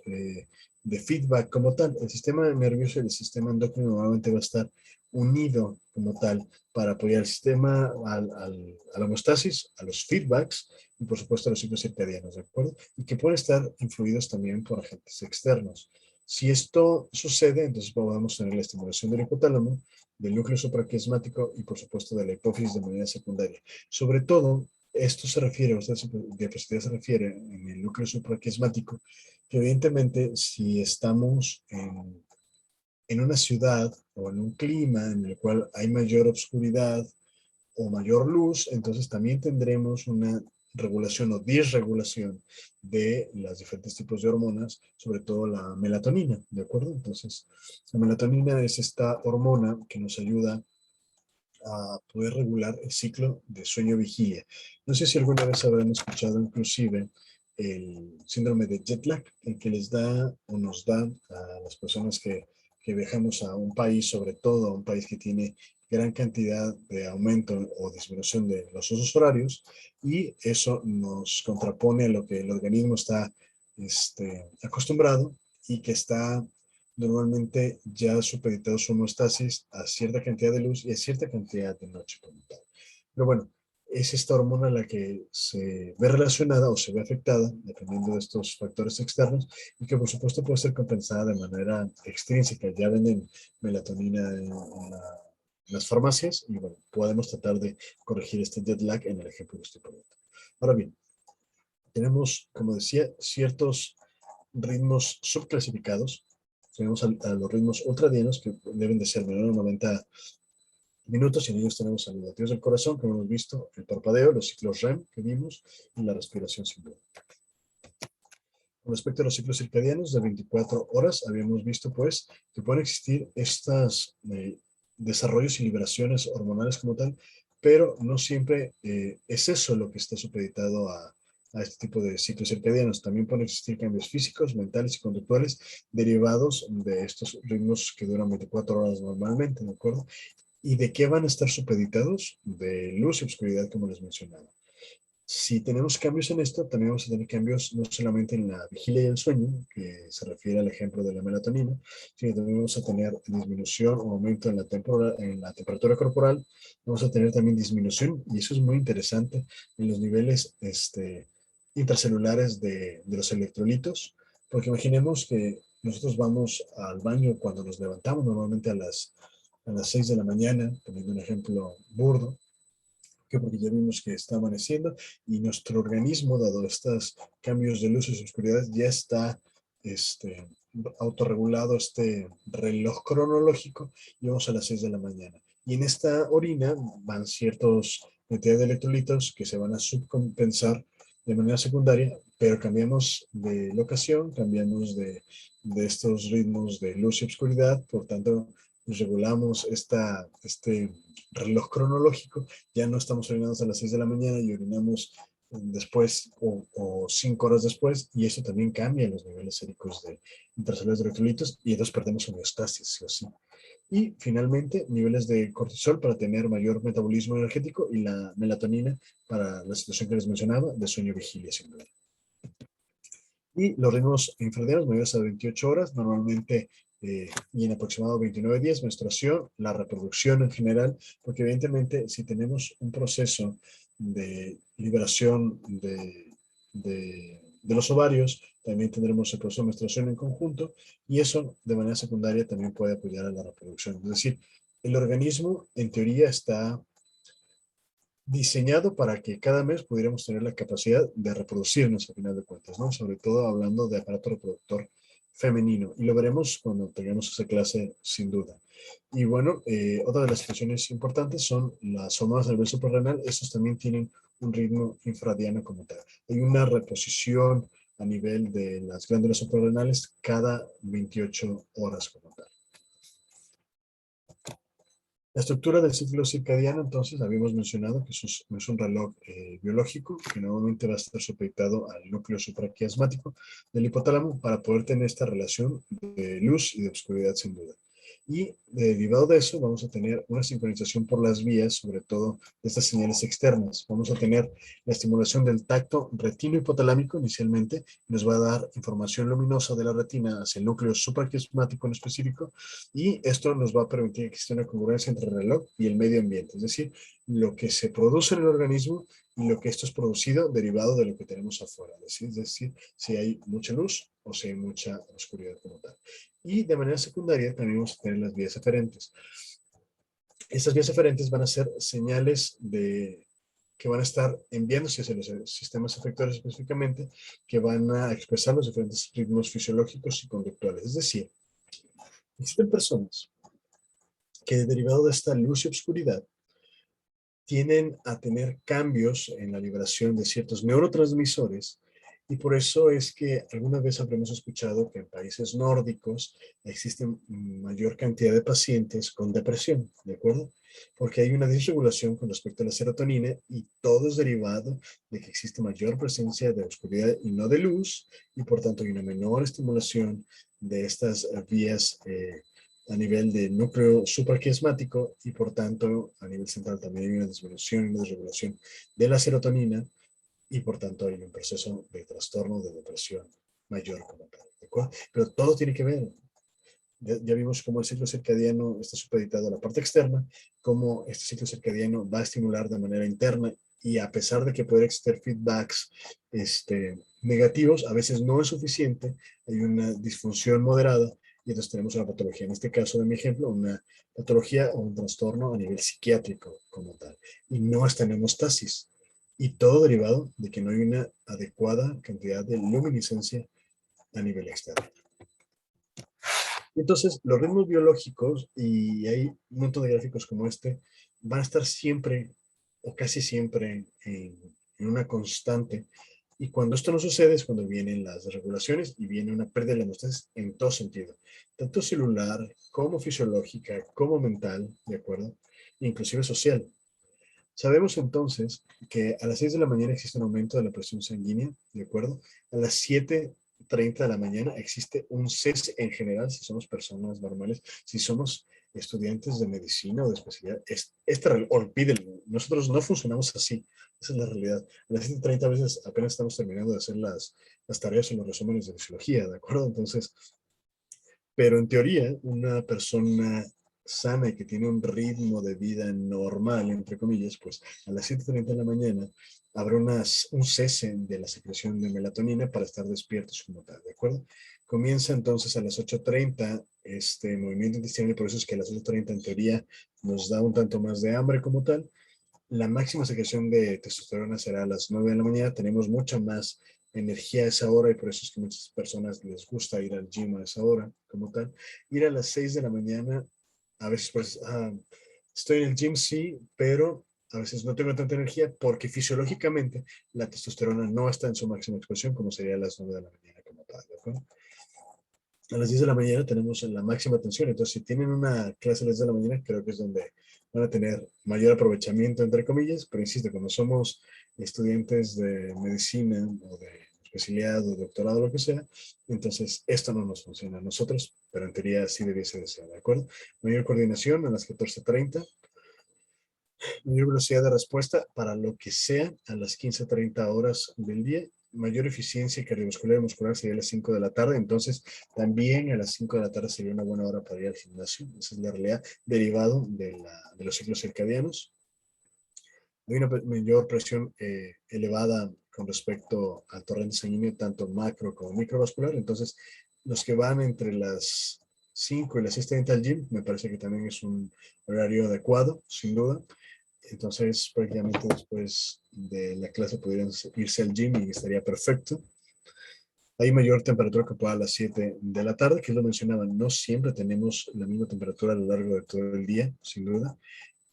de feedback como tal. El sistema nervioso y el sistema endocrino normalmente va a estar unido como tal para apoyar el sistema a la homeostasis, a los feedbacks y por supuesto a los ciclos circadianos, ¿de acuerdo? Y que pueden estar influidos también por agentes externos. Si esto sucede, entonces podemos tener la estimulación del hipotálamo, del núcleo supraquiasmático y por supuesto de la hipófisis de manera secundaria. Sobre todo, esto se refiere, esta diapositiva se refiere en el núcleo supraquiasmático, que evidentemente si estamos en una ciudad o en un clima en el cual hay mayor oscuridad o mayor luz, entonces también tendremos una regulación o disregulación de los diferentes tipos de hormonas, sobre todo la melatonina, ¿de acuerdo? Entonces, la melatonina es esta hormona que nos ayuda a poder regular el ciclo de sueño-vigilia. No sé si alguna vez habrán escuchado inclusive el síndrome de jet lag, el que les da o nos da a las personas que viajamos a un país, sobre todo a un país que tiene gran cantidad de aumento o disminución de los usos horarios, y eso nos contrapone a lo que el organismo está acostumbrado y que está normalmente ya supeditado su homeostasis a cierta cantidad de luz y a cierta cantidad de noche como tal. Pero bueno, es esta hormona la que se ve relacionada o se ve afectada, dependiendo de estos factores externos, y que por supuesto puede ser compensada de manera extrínseca. Ya venden melatonina en las farmacias y bueno, podemos tratar de corregir este jet lag en el ejemplo que estoy poniendo. Ahora bien, tenemos, como decía, ciertos ritmos subclasificados. Tenemos a los ritmos ultradianos que deben de ser menor de 90 minutos y en ellos tenemos a los latidos del corazón, como hemos visto, el parpadeo, los ciclos REM que vimos y la respiración simbólica. Con respecto a los ciclos circadianos de 24 horas, habíamos visto pues que pueden existir estos desarrollos y liberaciones hormonales como tal, pero no siempre es eso lo que está supeditado a este tipo de ciclos circadianos. También pueden existir cambios físicos, mentales y conductuales derivados de estos ritmos que duran 24 horas normalmente, ¿de acuerdo? ¿Y de qué van a estar supeditados? De luz y oscuridad, como les mencionaba. Si tenemos cambios en esto, también vamos a tener cambios no solamente en la vigilia y el sueño, que se refiere al ejemplo de la melatonina, sino también vamos a tener disminución o aumento en la temperatura corporal, vamos a tener también disminución, y eso es muy interesante, en los niveles intracelulares de los electrolitos, porque imaginemos que nosotros vamos al baño cuando nos levantamos, normalmente a las 6 de la mañana, poniendo un ejemplo burdo, que porque ya vimos que está amaneciendo y nuestro organismo, dado estos cambios de luces y oscuridad, ya está autorregulado este reloj cronológico y vamos a las 6 de la mañana. Y en esta orina van ciertos cantidades de electrolitos que se van a subcompensar de manera secundaria, pero cambiamos de locación, cambiamos de estos ritmos de luz y oscuridad, por tanto, regulamos este reloj cronológico, ya no estamos orinando a las 6 de la mañana y orinamos después o 5 horas después, y eso también cambia los niveles séricos de intracelulares de electrolitos y entonces perdemos homeostasis, sí o sí. Y finalmente, niveles de cortisol para tener mayor metabolismo energético y la melatonina para la situación que les mencionaba de sueño-vigilia sin duda. Y los ritmos infradianos mayores a 28 horas, normalmente y en aproximado 29 días, menstruación, la reproducción en general, porque evidentemente si tenemos un proceso de liberación de los ovarios, también tendremos el proceso de menstruación en conjunto, y eso de manera secundaria también puede apoyar a la reproducción. Es decir, el organismo en teoría está diseñado para que cada mes pudiéramos tener la capacidad de reproducirnos a final de cuentas, ¿no? Sobre todo hablando de aparato reproductor femenino. Y lo veremos cuando tengamos esa clase, sin duda. Y bueno, otra de las situaciones importantes son las hormonas a nivel suprarrenal. Estos también tienen un ritmo infradiano como tal. Hay una reposición a nivel de las glándulas suprarrenales cada 28 horas como tal. La estructura del ciclo circadiano, entonces, habíamos mencionado que no es un reloj biológico, que normalmente va a estar supeditado al núcleo supraquiasmático del hipotálamo para poder tener esta relación de luz y de oscuridad, sin duda. Y derivado de eso, vamos a tener una sincronización por las vías, sobre todo de estas señales externas. Vamos a tener la estimulación del tacto retino-hipotalámico inicialmente, nos va a dar información luminosa de la retina hacia el núcleo supraquiasmático en específico, y esto nos va a permitir que exista una congruencia entre el reloj y el medio ambiente, es decir, lo que se produce en el organismo y lo que esto es producido derivado de lo que tenemos afuera, es decir, si hay mucha luz o si hay mucha oscuridad como tal. Y de manera secundaria también vamos a tener las vías eferentes. Estas vías eferentes van a ser señales que van a estar enviándose hacia los sistemas efectores específicamente, que van a expresar los diferentes ritmos fisiológicos y conductuales. Es decir, existen personas que derivado de esta luz y obscuridad tienden a tener cambios en la liberación de ciertos neurotransmisores, y por eso es que alguna vez habremos escuchado que en países nórdicos existen mayor cantidad de pacientes con depresión, ¿de acuerdo? Porque hay una disregulación con respecto a la serotonina, y todo es derivado de que existe mayor presencia de oscuridad y no de luz, y por tanto hay una menor estimulación de estas vías a nivel de núcleo supraquiasmático, y por tanto a nivel central también hay una disminución y una desregulación de la serotonina, y por tanto hay un proceso de trastorno de depresión mayor como tal, ¿de acuerdo? Pero todo tiene que ver. Ya vimos cómo el ciclo circadiano está supeditado a la parte externa, cómo este ciclo circadiano va a estimular de manera interna, y a pesar de que puede existir feedbacks negativos, a veces no es suficiente, hay una disfunción moderada, y entonces tenemos una patología, en este caso de mi ejemplo, una patología o un trastorno a nivel psiquiátrico como tal, y no está en hemostasis, y todo derivado de que no hay una adecuada cantidad de luminiscencia a nivel externo. Entonces, los ritmos biológicos, y hay un montón de gráficos como este, van a estar siempre o casi siempre en una constante. Y cuando esto no sucede es cuando vienen las desregulaciones y viene una pérdida de la hemostasis en todo sentido, tanto celular como fisiológica, como mental, ¿de acuerdo? Inclusive social. Sabemos entonces que a las 6 de la mañana existe un aumento de la presión sanguínea, ¿de acuerdo? A las 7:30 de la mañana existe un cese en general, si somos personas normales, si somos estudiantes de medicina o de especialidad. Olvídenlo, nosotros no funcionamos así, esa es la realidad. A las 7:30 a veces apenas estamos terminando de hacer las tareas o los resúmenes de fisiología, ¿de acuerdo? Entonces, pero en teoría, una persona sana y que tiene un ritmo de vida normal, entre comillas, pues a las 7:30 de la mañana habrá un cese de la secreción de melatonina para estar despiertos como tal, ¿de acuerdo? Comienza entonces a las 8:30 este movimiento intestinal, y por eso es que a las 8:30 en teoría nos da un tanto más de hambre como tal. La máxima secreción de testosterona será a las 9 de la mañana. Tenemos mucha más energía a esa hora, y por eso es que a muchas personas les gusta ir al gym a esa hora como tal. Ir a las 6 de la mañana, a veces pues estoy en el gym, sí, pero a veces no tengo tanta energía porque fisiológicamente la testosterona no está en su máxima expresión como sería a las 9 de la mañana como tal, ¿de acuerdo? A las 10 de la mañana tenemos la máxima tensión, entonces si tienen una clase a las 10 de la mañana, creo que es donde van a tener mayor aprovechamiento, entre comillas, pero insisto, como somos estudiantes de medicina o de especialidad o doctorado, lo que sea, entonces esto no nos funciona a nosotros, pero en teoría sí debiese de ser, ¿de acuerdo? Mayor coordinación a las 14:30, mayor velocidad de respuesta para lo que sea a las 15:30 horas del día, mayor eficiencia cardiovascular y muscular sería a las 5 de la tarde, entonces también a las 5 de la tarde sería una buena hora para ir al gimnasio, esa es la realidad, derivado de los ciclos circadianos. Hay una mayor presión elevada con respecto al torrente sanguíneo, tanto macro como microvascular, entonces los que van entre las 5 y las 6:30 al gym, me parece que también es un horario adecuado, sin duda. Entonces, prácticamente después de la clase podrían irse al gym y estaría perfecto. Hay mayor temperatura que pueda a las 7 de la tarde, que lo mencionaba, no siempre tenemos la misma temperatura a lo largo de todo el día, sin duda.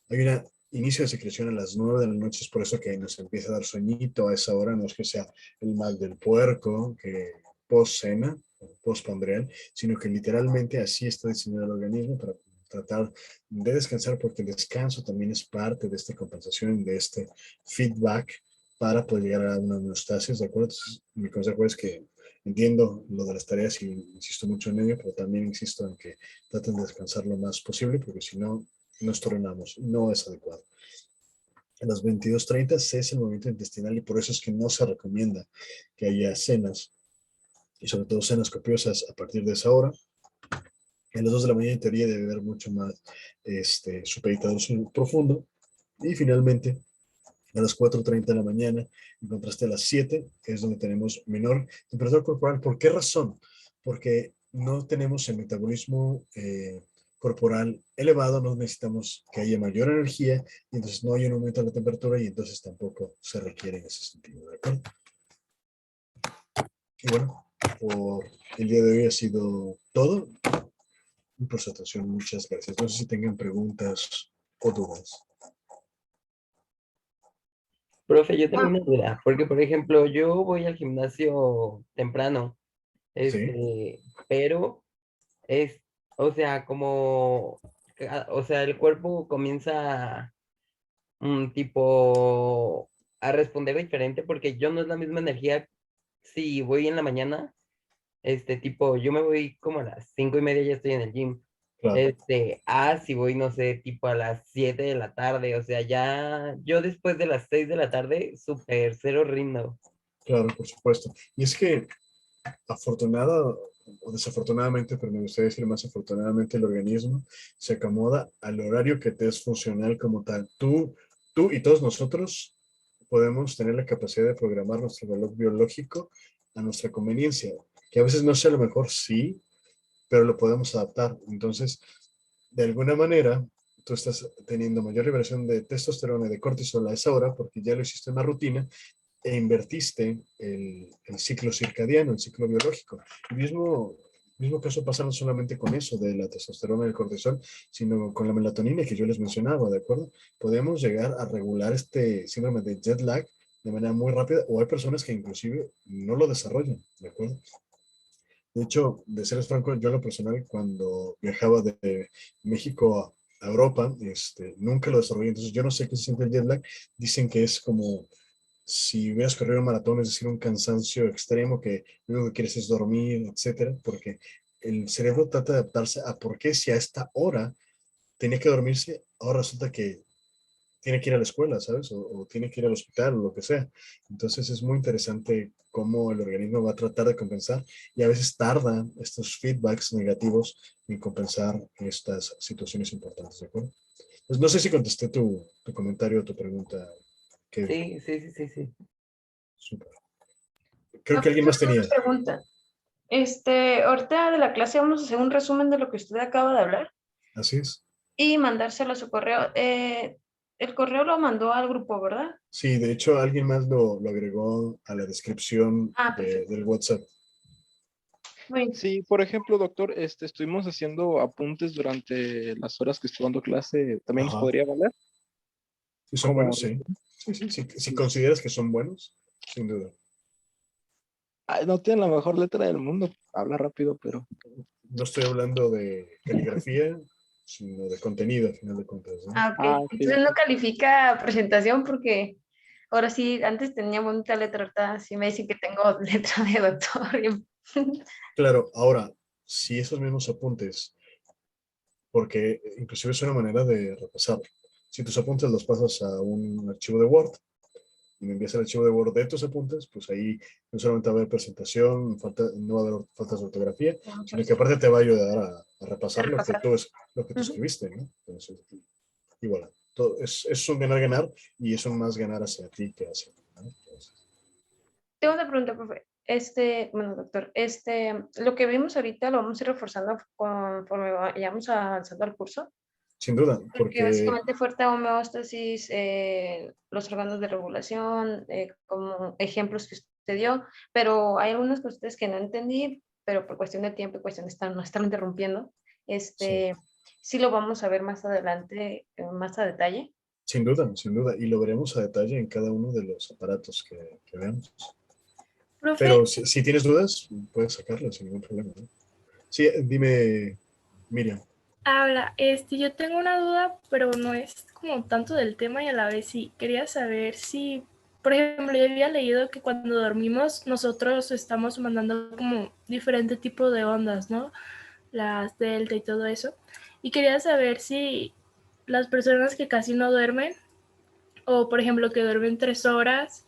Hay un inicio de secreción a las 9 de la noche, es por eso que nos empieza a dar sueñito a esa hora, no es que sea el mal del puerco, que post cena, post-prandial, sino que literalmente así está diseñado el organismo para tratar de descansar, porque el descanso también es parte de esta compensación, de este feedback para poder llegar a una homeostasis, ¿de acuerdo? Entonces, mi consejo es que entiendo lo de las tareas y insisto mucho en ello, pero también insisto en que traten de descansar lo más posible, porque si no, nos tornamos, no es adecuado. A las 22:30 cesa el movimiento intestinal y por eso es que no se recomienda que haya cenas, y sobre todo cenas copiosas a partir de esa hora. A las 2 de la mañana en teoría debe haber mucho más supeditado profundo. Y finalmente, a las 4:30 de la mañana, en contraste a las 7, es donde tenemos menor temperatura corporal. ¿Por qué razón? Porque no tenemos el metabolismo corporal elevado, no necesitamos que haya mayor energía, y entonces no hay un aumento de la temperatura y entonces tampoco se requiere en ese sentido, ¿de acuerdo? Y bueno, por el día de hoy ha sido todo. Y por su atención, muchas gracias. No sé si tengan preguntas o dudas. Profe, yo tengo una duda, porque por ejemplo, yo voy al gimnasio temprano, Sí, pero es, o sea, como, o sea, el cuerpo comienza tipo a responder diferente, porque yo no es la misma energía si voy en la mañana, tipo, yo me voy como a las 5:30, ya estoy en el gym. claro, Si voy, no sé, tipo a las 7 de la tarde, o sea, ya, yo después de las 6 de la tarde, súper cero rindo. claro, por supuesto. Y es que afortunada o desafortunadamente, pero me gustaría decir más afortunadamente, el organismo se acomoda al horario que te es funcional como tal. Tú y todos nosotros podemos tener la capacidad de programar nuestro reloj biológico a nuestra conveniencia, que a veces no sea lo mejor, sí, pero lo podemos adaptar. Entonces, de alguna manera, tú estás teniendo mayor liberación de testosterona y de cortisol a esa hora porque ya lo hiciste en una rutina e invertiste el ciclo circadiano, el ciclo biológico. El mismo caso pasa no solamente con eso de la testosterona y el cortisol, sino con la melatonina que yo les mencionaba, ¿de acuerdo? Podemos llegar a regular este síndrome de jet lag de manera muy rápida, o hay personas que inclusive no lo desarrollan, ¿de acuerdo? De hecho, de serles franco, yo en lo personal, cuando viajaba de México a Europa, nunca lo desarrollé. Entonces, yo no sé qué se siente el jet lag. Dicen que es como si hubieras corrido un maratón, es decir, un cansancio extremo que lo único que quieres es dormir, etcétera, porque el cerebro trata de adaptarse a por qué si a esta hora tenía que dormirse, ahora resulta que tiene que ir a la escuela, ¿sabes? O tiene que ir al hospital o lo que sea. Entonces es muy interesante cómo el organismo va a tratar de compensar y a veces tarda estos feedbacks negativos en compensar estas situaciones importantes, ¿de acuerdo? Pues no sé si contesté tu comentario o tu pregunta, Kevin. Sí, sí, sí, sí, sí. Súper. Creo Ah, que alguien más una tenía. pregunta. Ahorita de la clase vamos a hacer un resumen de lo que usted acaba de hablar Así es. y mandárselo a su correo. El correo lo mandó al grupo, ¿verdad? Sí, de hecho alguien más lo agregó a la descripción Ah, perfecto. del WhatsApp. Muy bien. Sí, por ejemplo, doctor, estuvimos haciendo apuntes durante las horas que estuvo dando clase, ¿también nos Ajá. podría valer? Si son Como, buenos, sí. Sí, sí, sí. Si consideras que son buenos, sin duda. ay, no tienen la mejor letra del mundo, habla rápido, pero No estoy hablando de caligrafía, sino de contenido, al final de cuentas, ¿no? Ah, ok. ok, Entonces no ok. califica presentación porque ahora sí, antes tenía bonita letra, ahorita sí me dicen que tengo letra de doctor. Claro, ahora, si esos mismos apuntes, porque inclusive es una manera de repasar, si tus apuntes los pasas a un archivo de Word y me envías el archivo de Word de tus apuntes, pues ahí no solamente va a haber presentación, no va a haber faltas de ortografía, sino que aparte te va a ayudar a repasar Repasar. lo que tú Ujú. escribiste, ¿no? Entonces, y voilà. Todo, es un ganar-ganar y es un más ganar hacia ti que hacia mí, ¿no? Entonces, Tengo una pregunta, profe. Bueno, doctor, lo que vimos ahorita lo vamos a ir reforzando conforme vayamos avanzando al curso, sin duda, porque porque básicamente fuerte homeostasis, los órganos de regulación, como ejemplos que usted dio, pero hay algunas cosas que no entendí, pero por cuestión de tiempo y cuestión de no estar interrumpiendo, sí, este, sí lo vamos a ver más adelante, más a detalle. sin duda, sin duda, y lo veremos a detalle en cada uno de los aparatos que veamos. Profe, Pero si tienes dudas, puedes sacarlas sin ningún problema, ¿no? Sí, dime, Miriam. Habla, yo tengo una duda, pero no es como tanto del tema y a la vez sí. Quería saber si, por ejemplo, yo había leído que cuando dormimos nosotros estamos mandando como diferente tipo de ondas, ¿no? Las delta y todo eso. Y quería saber si las personas que casi no duermen, o por ejemplo que duermen 3 horas,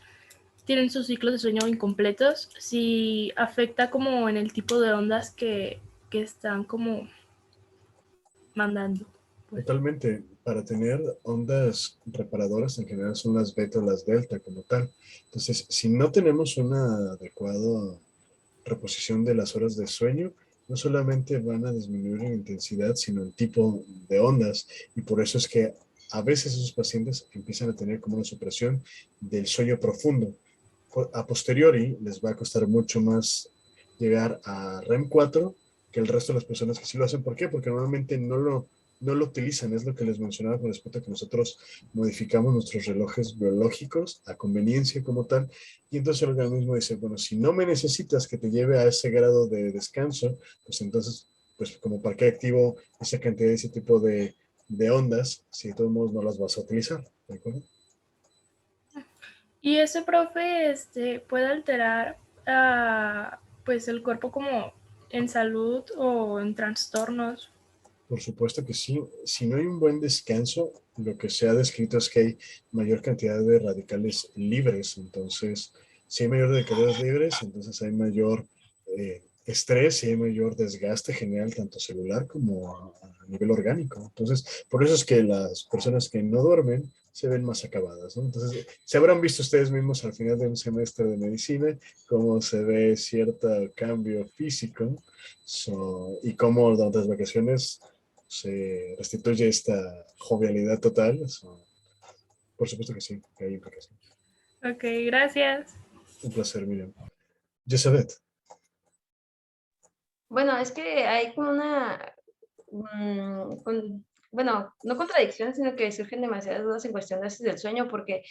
tienen sus ciclos de sueño incompletos, si afecta como en el tipo de ondas que están como mandando. Pues. Totalmente. Para tener ondas reparadoras en general son las beta o las delta como tal. Entonces, si no tenemos una adecuada reposición de las horas de sueño, no solamente van a disminuir en intensidad, sino en tipo de ondas. Y por eso es que a veces esos pacientes empiezan a tener como una supresión del sueño profundo. A posteriori les va a costar mucho más llegar a REM 4 que el resto de las personas que sí lo hacen. ¿Por qué? Porque normalmente no lo utilizan. Es lo que les mencionaba con respecto a que nosotros modificamos nuestros relojes biológicos a conveniencia como tal. Y entonces el organismo dice, bueno, si no me necesitas que te lleve a ese grado de descanso, pues entonces, pues como para qué activo esa cantidad de ese tipo de ondas, si de todos modos no las vas a utilizar. ¿De acuerdo? Y ese profe puede alterar pues el cuerpo como en salud o en trastornos. Por supuesto que sí. Si no hay un buen descanso, lo que se ha descrito es que hay mayor cantidad de radicales libres. Entonces, si hay mayor radicales libres, entonces hay mayor estrés y hay mayor desgaste general, tanto celular como a nivel orgánico. Entonces, por eso es que las personas que no duermen se ven más acabadas, ¿no? Entonces, se habrán visto ustedes mismos al final de un semestre de medicina cómo se ve cierto cambio físico y cómo durante las vacaciones se restituye esta jovialidad total. Por supuesto que sí, que hay implicación. Ok, gracias. Un placer, Miriam. Josabeth, Bueno, es que hay como bueno, no contradicciones, sino que surgen demasiadas dudas en cuestión del sueño, porque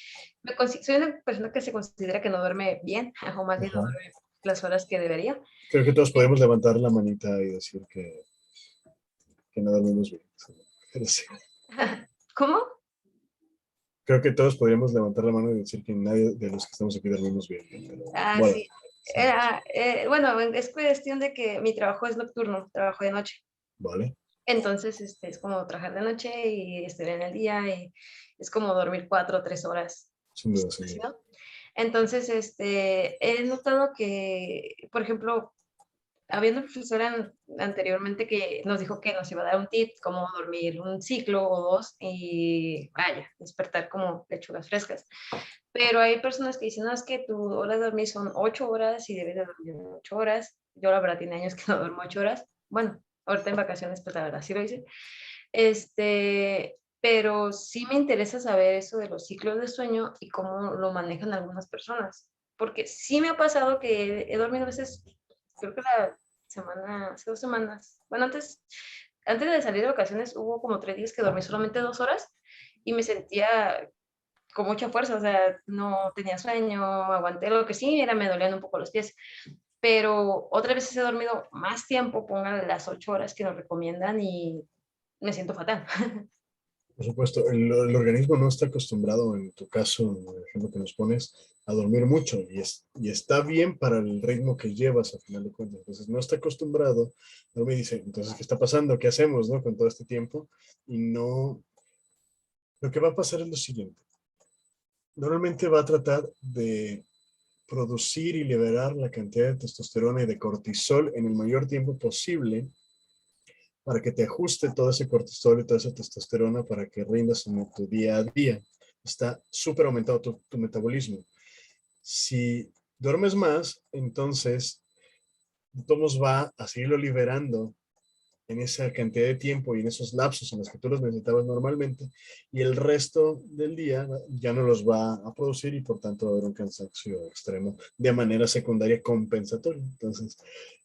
soy una persona que se considera que no duerme bien, o más bien no ajá. duerme las horas que debería. Creo que todos podemos levantar la manita y decir que no dormimos bien. Pero sí. ¿Cómo? Creo que todos podríamos levantar la mano y decir que nadie de los que estamos aquí dormimos bien. Pero Ah, bueno, sí. Bueno, es cuestión de que mi trabajo es nocturno, trabajo de noche. vale, Entonces, es como trabajar de noche y estudiar en el día y es como dormir 4 o 3 horas. sin duda, sin ¿Sí, duda. no? Entonces, he notado que, por ejemplo, había una profesora anteriormente que nos dijo que nos iba a dar un tip, cómo dormir un ciclo o dos y vaya, despertar como lechugas frescas. Pero hay personas que dicen, no, es que tu hora de dormir son 8 horas y debes de dormir 8 horas. Yo la verdad tiene años que no duermo 8 horas. Bueno, ahorita en vacaciones, pues la verdad sí lo hice. Pero sí me interesa saber eso de los ciclos de sueño y cómo lo manejan algunas personas. Porque sí me ha pasado que he dormido a veces, creo que hace 2 semanas, bueno, antes de salir de vacaciones hubo como 3 días que dormí solamente 2 horas y me sentía con mucha fuerza, o sea, no tenía sueño, aguanté lo que sí, me dolían un poco los pies, pero otras veces he dormido más tiempo, pónganle las 8 horas que nos recomiendan y me siento fatal. Por supuesto, el organismo no está acostumbrado, en tu caso, el ejemplo que nos pones, a dormir mucho y está bien para el ritmo que llevas a final de cuentas. Entonces, no está acostumbrado, no me dice, entonces, ¿qué está pasando? ¿Qué hacemos, no? Con todo este tiempo. Y no, lo que va a pasar es lo siguiente. Normalmente va a tratar de producir y liberar la cantidad de testosterona y de cortisol en el mayor tiempo posible para que te ajuste todo ese cortisol y toda esa testosterona para que rindas en tu día a día. Está súper aumentado tu metabolismo. Si duermes más, entonces todos va a seguirlo liberando en esa cantidad de tiempo y en esos lapsos en los que tú los necesitabas normalmente, y el resto del día ya no los va a producir y por tanto va a haber un cansancio extremo de manera secundaria compensatoria. Entonces,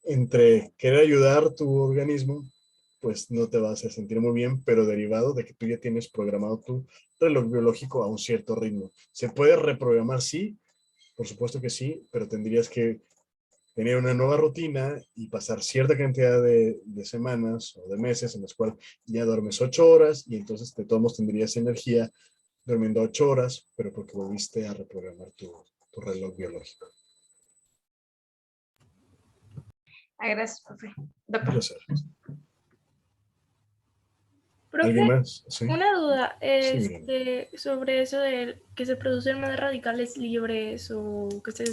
entre querer ayudar tu organismo, pues no te va a hacer sentir muy bien, pero derivado de que tú ya tienes programado tu reloj biológico a un cierto ritmo. ¿Se puede reprogramar? Sí, por supuesto que sí, pero tendrías que tener una nueva rutina y pasar cierta cantidad de semanas o de meses en las cuales ya duermes 8 horas y entonces de todos modos tendrías energía durmiendo 8 horas, pero porque volviste a reprogramar tu reloj biológico. Gracias, profe. Doctor. Gracias. Profe, ¿Alguien más? ¿Sí? una duda Sí, Irene. sobre eso de que se producen más radicales libres o que se